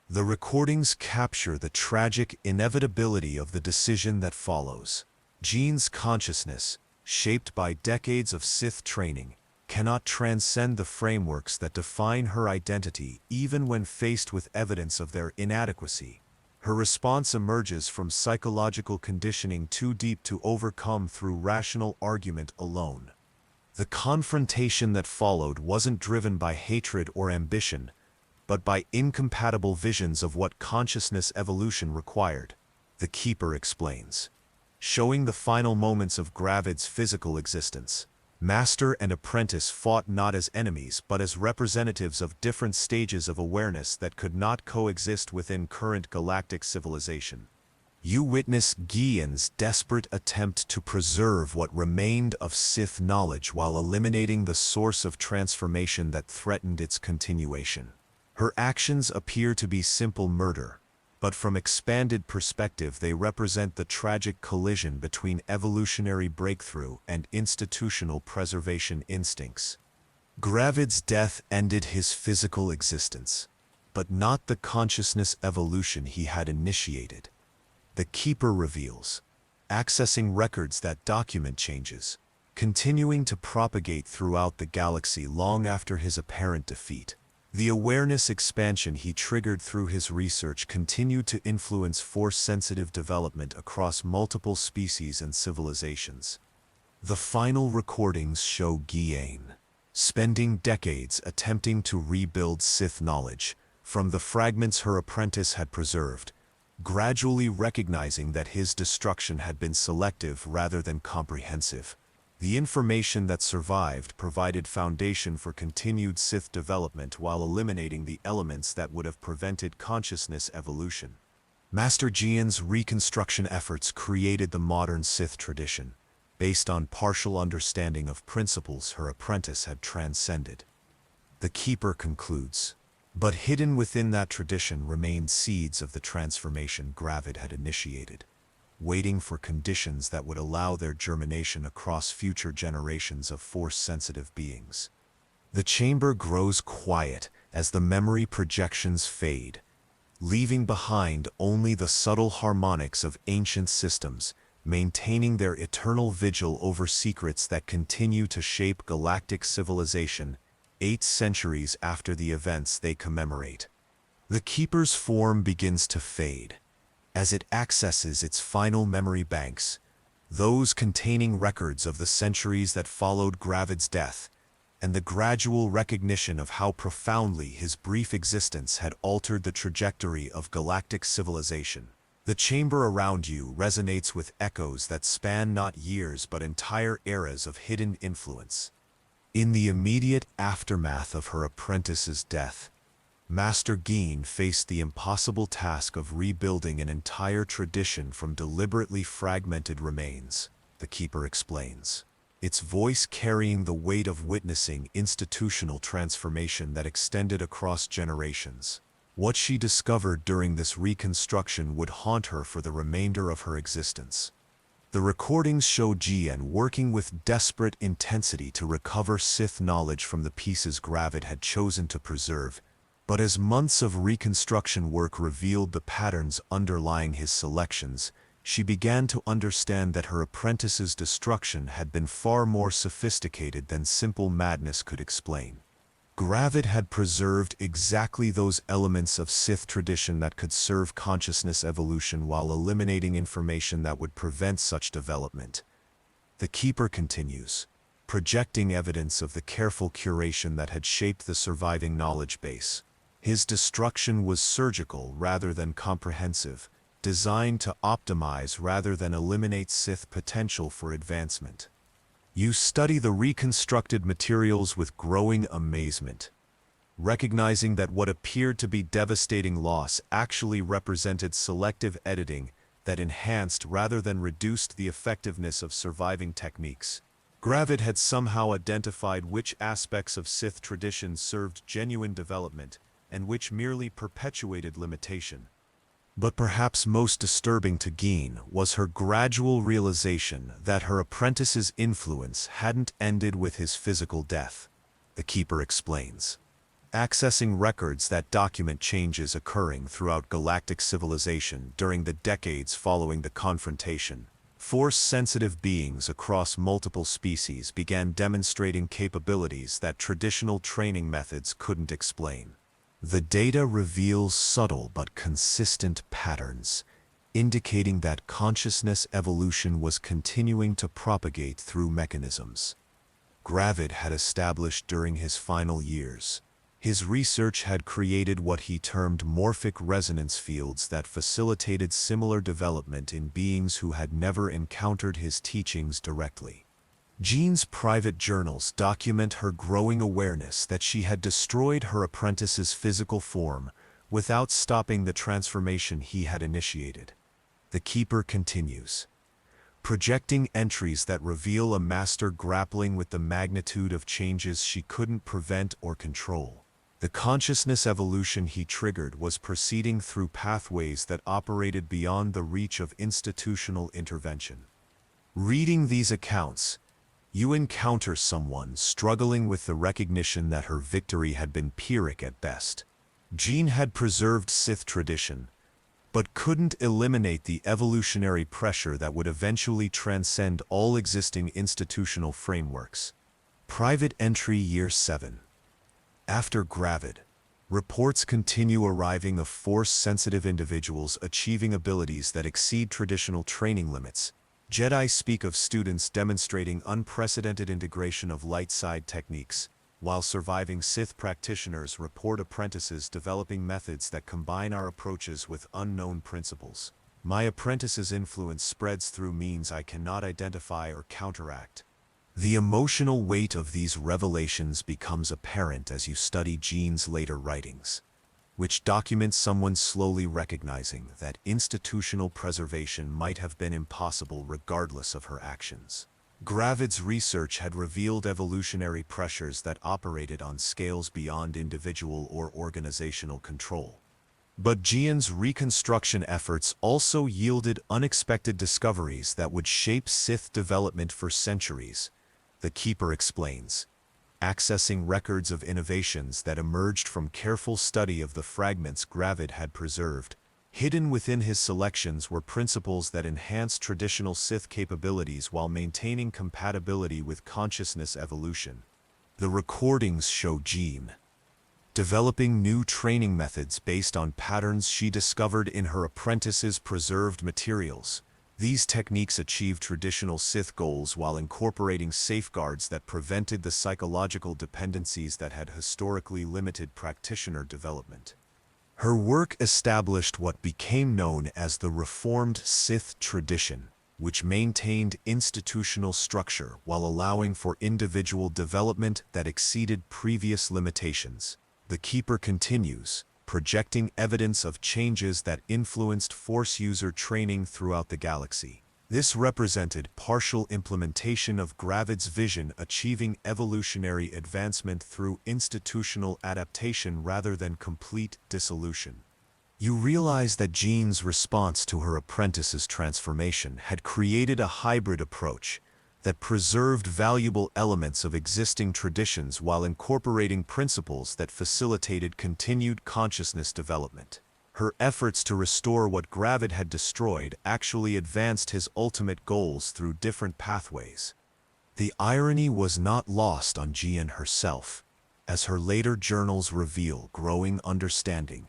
The recordings capture the tragic inevitability of the decision that follows. Jin's consciousness, shaped by decades of Sith training, cannot transcend the frameworks that define her identity even when faced with evidence of their inadequacy. Her response emerges from psychological conditioning too deep to overcome through rational argument alone. The confrontation that followed wasn't driven by hatred or ambition, but by incompatible visions of what consciousness evolution required. The Keeper explains, showing the final moments of Gravid's physical existence. Master and apprentice fought not as enemies but as representatives of different stages of awareness that could not coexist within current galactic civilization. You witness Gian's desperate attempt to preserve what remained of Sith knowledge while eliminating the source of transformation that threatened its continuation. Her actions appear to be simple murder, but from expanded perspective they represent the tragic collision between evolutionary breakthrough and institutional preservation instincts. Gravid's death ended his physical existence, but not the consciousness evolution he had initiated. The Keeper reveals, accessing records that document changes, continuing to propagate throughout the galaxy long after his apparent defeat. The awareness expansion he triggered through his research continued to influence Force-sensitive development across multiple species and civilizations. The final recordings show Guiane spending decades attempting to rebuild Sith knowledge from the fragments her apprentice had preserved, gradually recognizing that his destruction had been selective rather than comprehensive. The information that survived provided foundation for continued Sith development while eliminating the elements that would have prevented consciousness evolution. Master Jian's reconstruction efforts created the modern Sith tradition, based on partial understanding of principles her apprentice had transcended. The Keeper concludes, but hidden within that tradition remained seeds of the transformation Gravid had initiated, waiting for conditions that would allow their germination across future generations of Force-sensitive beings. The chamber grows quiet as the memory projections fade, leaving behind only the subtle harmonics of ancient systems, maintaining their eternal vigil over secrets that continue to shape galactic civilization 8 centuries after the events they commemorate. The Keeper's form begins to fade as it accesses its final memory banks, those containing records of the centuries that followed Gravid's death, and the gradual recognition of how profoundly his brief existence had altered the trajectory of galactic civilization. The chamber around you resonates with echoes that span not years but entire eras of hidden influence. In the immediate aftermath of her apprentice's death, Master Guiane faced the impossible task of rebuilding an entire tradition from deliberately fragmented remains, the Keeper explains, its voice carrying the weight of witnessing institutional transformation that extended across generations. What she discovered during this reconstruction would haunt her for the remainder of her existence. The recordings show Jian working with desperate intensity to recover Sith knowledge from the pieces Gravid had chosen to preserve, but as months of reconstruction work revealed the patterns underlying his selections, she began to understand that her apprentice's destruction had been far more sophisticated than simple madness could explain. Gravid had preserved exactly those elements of Sith tradition that could serve consciousness evolution while eliminating information that would prevent such development. The Keeper continues, projecting evidence of the careful curation that had shaped the surviving knowledge base. His destruction was surgical rather than comprehensive, designed to optimize rather than eliminate Sith potential for advancement. You study the reconstructed materials with growing amazement, recognizing that what appeared to be devastating loss actually represented selective editing that enhanced rather than reduced the effectiveness of surviving techniques. Gravid had somehow identified which aspects of Sith tradition served genuine development and which merely perpetuated limitation. But perhaps most disturbing to Guiane was her gradual realization that her apprentice's influence hadn't ended with his physical death, the Keeper explains. Accessing records that document changes occurring throughout galactic civilization during the decades following the confrontation, Force-sensitive beings across multiple species began demonstrating capabilities that traditional training methods couldn't explain. The data reveals subtle but consistent patterns, indicating that consciousness evolution was continuing to propagate through mechanisms Gravid had established during his final years. His research had created what he termed morphic resonance fields that facilitated similar development in beings who had never encountered his teachings directly. Jean's private journals document her growing awareness that she had destroyed her apprentice's physical form without stopping the transformation he had initiated. The Keeper continues, projecting entries that reveal a master grappling with the magnitude of changes she couldn't prevent or control. The consciousness evolution he triggered was proceeding through pathways that operated beyond the reach of institutional intervention. Reading these accounts, you encounter someone struggling with the recognition that her victory had been Pyrrhic at best. Jean had preserved Sith tradition, but couldn't eliminate the evolutionary pressure that would eventually transcend all existing institutional frameworks. Private Entry Year 7. After Gravid, reports continue arriving of Force-sensitive individuals achieving abilities that exceed traditional training limits. Jedi speak of students demonstrating unprecedented integration of light side techniques, while surviving Sith practitioners report apprentices developing methods that combine our approaches with unknown principles. My apprentice's influence spreads through means I cannot identify or counteract. The emotional weight of these revelations becomes apparent as you study Jean's later writings, which documents someone slowly recognizing that institutional preservation might have been impossible regardless of her actions. Gravid's research had revealed evolutionary pressures that operated on scales beyond individual or organizational control. But Jian's reconstruction efforts also yielded unexpected discoveries that would shape Sith development for centuries. The Keeper explains, accessing records of innovations that emerged from careful study of the fragments Gravid had preserved. Hidden within his selections were principles that enhanced traditional Sith capabilities while maintaining compatibility with consciousness evolution. The recordings show Jean developing new training methods based on patterns she discovered in her apprentice's preserved materials. These techniques achieved traditional Sith goals while incorporating safeguards that prevented the psychological dependencies that had historically limited practitioner development. Her work established what became known as the Reformed Sith tradition, which maintained institutional structure while allowing for individual development that exceeded previous limitations. The Keeper continues, projecting evidence of changes that influenced Force user training throughout the galaxy. This represented partial implementation of Gravid's vision, achieving evolutionary advancement through institutional adaptation rather than complete dissolution. You realize that Jean's response to her apprentice's transformation had created a hybrid approach that preserved valuable elements of existing traditions while incorporating principles that facilitated continued consciousness development. Her efforts to restore what Gravid had destroyed actually advanced his ultimate goals through different pathways. The irony was not lost on Jian herself, as her later journals reveal growing understanding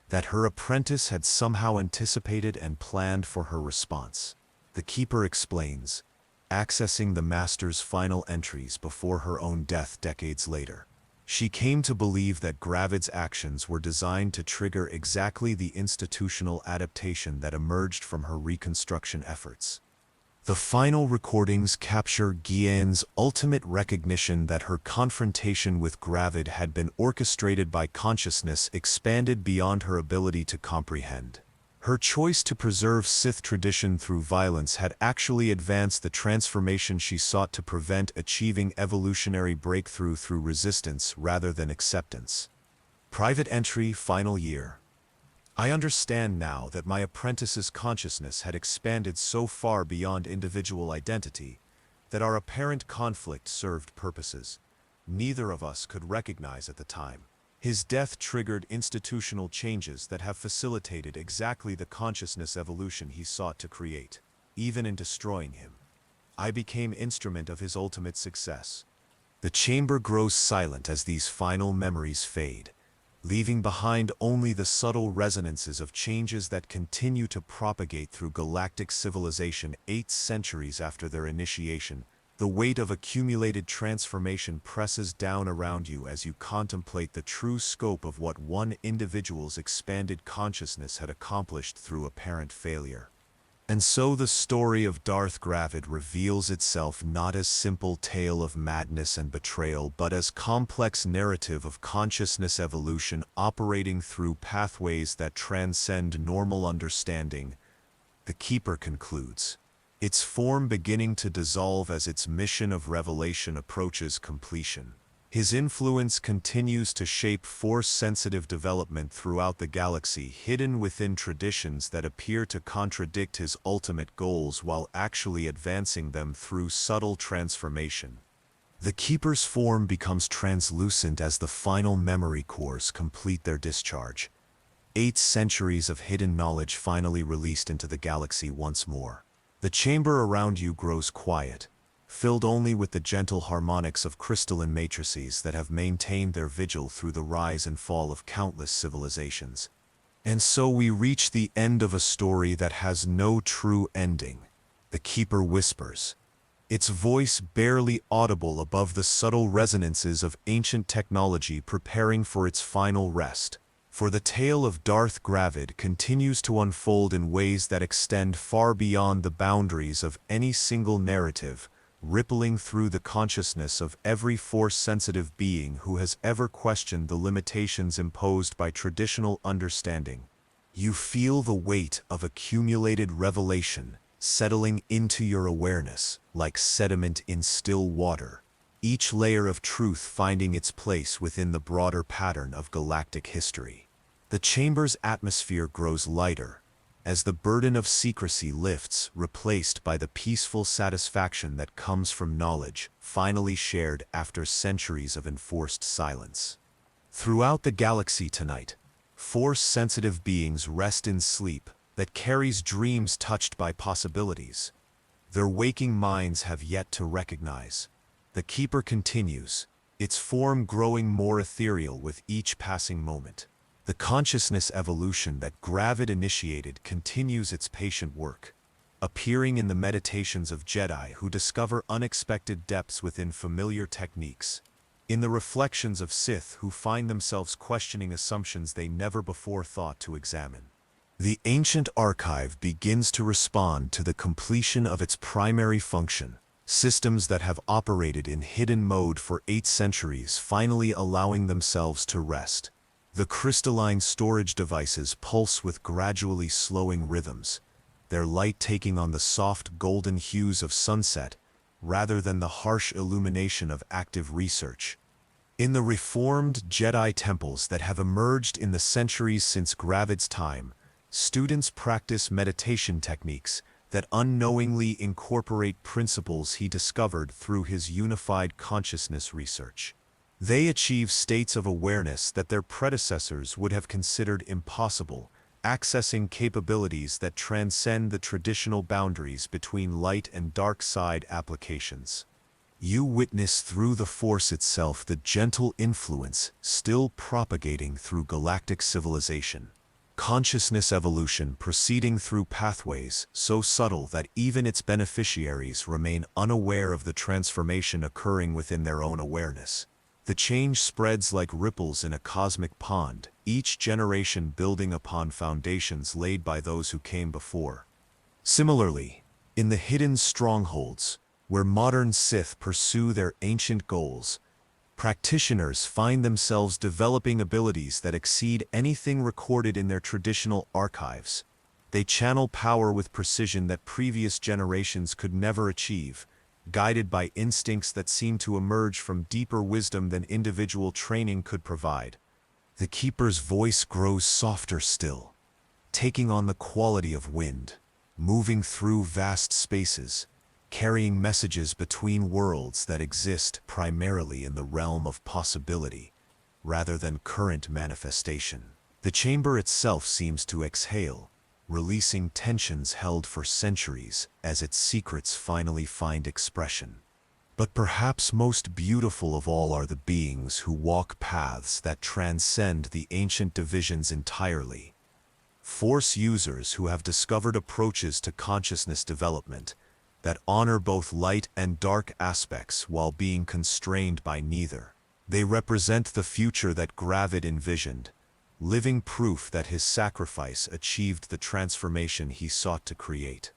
that her apprentice had somehow anticipated and planned for her response. The Keeper explains, accessing the Master's final entries before her own death decades later. She came to believe that Gravid's actions were designed to trigger exactly the institutional adaptation that emerged from her reconstruction efforts. The final recordings capture Jian's ultimate recognition that her confrontation with Gravid had been orchestrated by consciousness expanded beyond her ability to comprehend. Her choice to preserve Sith tradition through violence had actually advanced the transformation she sought to prevent, achieving evolutionary breakthrough through resistance rather than acceptance. Private Entry Final Year. I understand now that my apprentice's consciousness had expanded so far beyond individual identity that our apparent conflict served purposes neither of us could recognize at the time. His death triggered institutional changes that have facilitated exactly the consciousness evolution he sought to create. Even in destroying him, I became instrument of his ultimate success. The chamber grows silent as these final memories fade, leaving behind only the subtle resonances of changes that continue to propagate through galactic civilization 8 centuries after their initiation. The weight of accumulated transformation presses down around you as you contemplate the true scope of what one individual's expanded consciousness had accomplished through apparent failure. And so the story of Darth Gravid reveals itself not as simple tale of madness and betrayal, but as complex narrative of consciousness evolution operating through pathways that transcend normal understanding. The Keeper concludes, its form beginning to dissolve as its mission of revelation approaches completion. His influence continues to shape Force-sensitive development throughout the galaxy, hidden within traditions that appear to contradict his ultimate goals while actually advancing them through subtle transformation. The Keeper's form becomes translucent as the final memory cores complete their discharge, 8 centuries of hidden knowledge finally released into the galaxy once more. The chamber around you grows quiet, filled only with the gentle harmonics of crystalline matrices that have maintained their vigil through the rise and fall of countless civilizations. And so we reach the end of a story that has no true ending. The Keeper whispers, its voice barely audible above the subtle resonances of ancient technology preparing for its final rest. For the tale of Darth Gravid continues to unfold in ways that extend far beyond the boundaries of any single narrative, rippling through the consciousness of every Force-sensitive being who has ever questioned the limitations imposed by traditional understanding. You feel the weight of accumulated revelation settling into your awareness like sediment in still water, each layer of truth finding its place within the broader pattern of galactic history. The chamber's atmosphere grows lighter, as the burden of secrecy lifts, replaced by the peaceful satisfaction that comes from knowledge, finally shared after centuries of enforced silence. Throughout the galaxy tonight, Force-sensitive beings rest in sleep that carries dreams touched by possibilities. Their waking minds have yet to recognize. The Keeper continues, its form growing more ethereal with each passing moment. The consciousness evolution that Gravid initiated continues its patient work, appearing in the meditations of Jedi who discover unexpected depths within familiar techniques, in the reflections of Sith who find themselves questioning assumptions they never before thought to examine. The ancient archive begins to respond to the completion of its primary function, systems that have operated in hidden mode for 8 centuries finally allowing themselves to rest. The crystalline storage devices pulse with gradually slowing rhythms, their light taking on the soft golden hues of sunset rather than the harsh illumination of active research. In the reformed Jedi temples that have emerged in the centuries since Gravid's time, students practice meditation techniques that unknowingly incorporate principles he discovered through his unified consciousness research. They achieve states of awareness that their predecessors would have considered impossible, accessing capabilities that transcend the traditional boundaries between light and dark side applications. You witness through the Force itself the gentle influence still propagating through galactic civilization. Consciousness evolution proceeding through pathways so subtle that even its beneficiaries remain unaware of the transformation occurring within their own awareness. The change spreads like ripples in a cosmic pond, each generation building upon foundations laid by those who came before. Similarly, in the hidden strongholds, where modern Sith pursue their ancient goals, practitioners find themselves developing abilities that exceed anything recorded in their traditional archives. They channel power with precision that previous generations could never achieve, guided by instincts that seem to emerge from deeper wisdom than individual training could provide. The Keeper's voice grows softer still, taking on the quality of wind, moving through vast spaces, carrying messages between worlds that exist primarily in the realm of possibility, rather than current manifestation. The chamber itself seems to exhale, releasing tensions held for centuries as its secrets finally find expression. But perhaps most beautiful of all are the beings who walk paths that transcend the ancient divisions entirely. Force users who have discovered approaches to consciousness development that honor both light and dark aspects while being constrained by neither. They represent the future that Gravid envisioned, living proof that his sacrifice achieved the transformation he sought to create.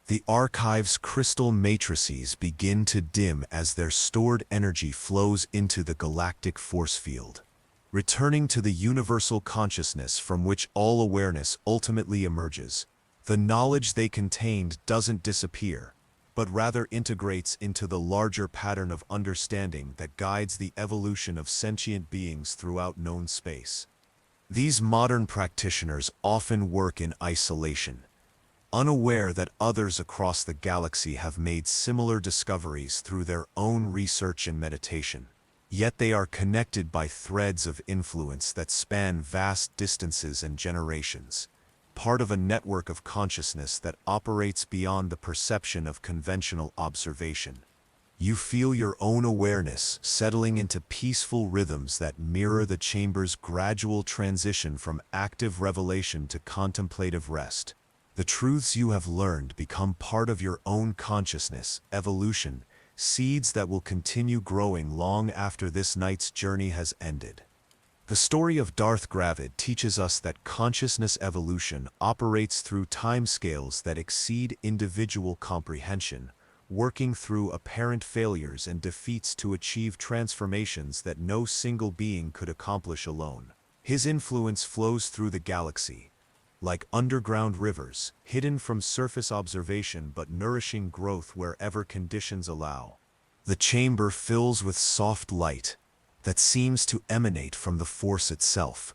The archive's crystal matrices begin to dim as their stored energy flows into the galactic force field, returning to the universal consciousness from which all awareness ultimately emerges. The knowledge they contained doesn't disappear, but rather integrates into the larger pattern of understanding that guides the evolution of sentient beings throughout known space. These modern practitioners often work in isolation, unaware that others across the galaxy have made similar discoveries through their own research and meditation. Yet they are connected by threads of influence that span vast distances and generations, part of a network of consciousness that operates beyond the perception of conventional observation. You feel your own awareness settling into peaceful rhythms that mirror the chamber's gradual transition from active revelation to contemplative rest. The truths you have learned become part of your own consciousness, evolution, seeds that will continue growing long after this night's journey has ended. The story of Darth Gravid teaches us that consciousness evolution operates through timescales that exceed individual comprehension, working through apparent failures and defeats to achieve transformations that no single being could accomplish alone. His influence flows through the galaxy, like underground rivers, hidden from surface observation but nourishing growth wherever conditions allow. The chamber fills with soft light that seems to emanate from the Force itself,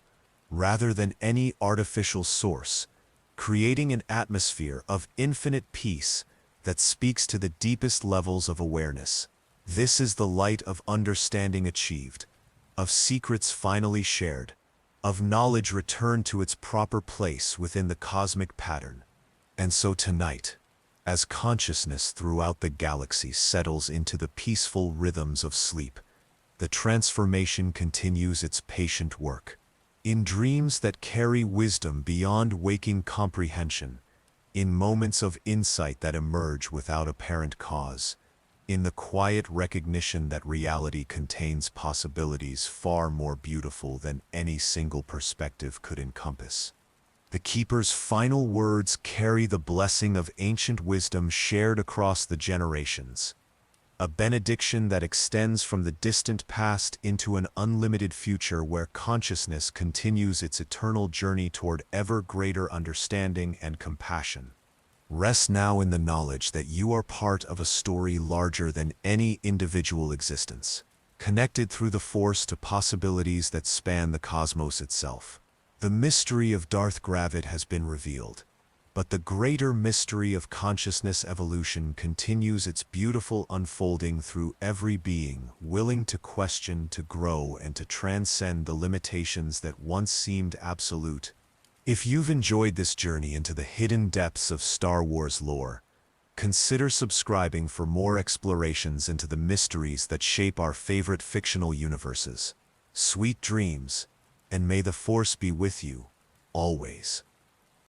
rather than any artificial source, creating an atmosphere of infinite peace that speaks to the deepest levels of awareness. This is the light of understanding achieved, of secrets finally shared, of knowledge returned to its proper place within the cosmic pattern. And so tonight, as consciousness throughout the galaxy settles into the peaceful rhythms of sleep, the transformation continues its patient work. In dreams that carry wisdom beyond waking comprehension, in moments of insight that emerge without apparent cause, in the quiet recognition that reality contains possibilities far more beautiful than any single perspective could encompass. The Keeper's final words carry the blessing of ancient wisdom shared across the generations, a benediction that extends from the distant past into an unlimited future where consciousness continues its eternal journey toward ever greater understanding and compassion. Rest now in the knowledge that you are part of a story larger than any individual existence, connected through the Force to possibilities that span the cosmos itself. The mystery of Darth Gravid has been revealed, but the greater mystery of consciousness evolution continues its beautiful unfolding through every being willing to question, to grow, and to transcend the limitations that once seemed absolute. If you've enjoyed this journey into the hidden depths of Star Wars lore, consider subscribing for more explorations into the mysteries that shape our favorite fictional universes. Sweet dreams, and may the Force be with you, always.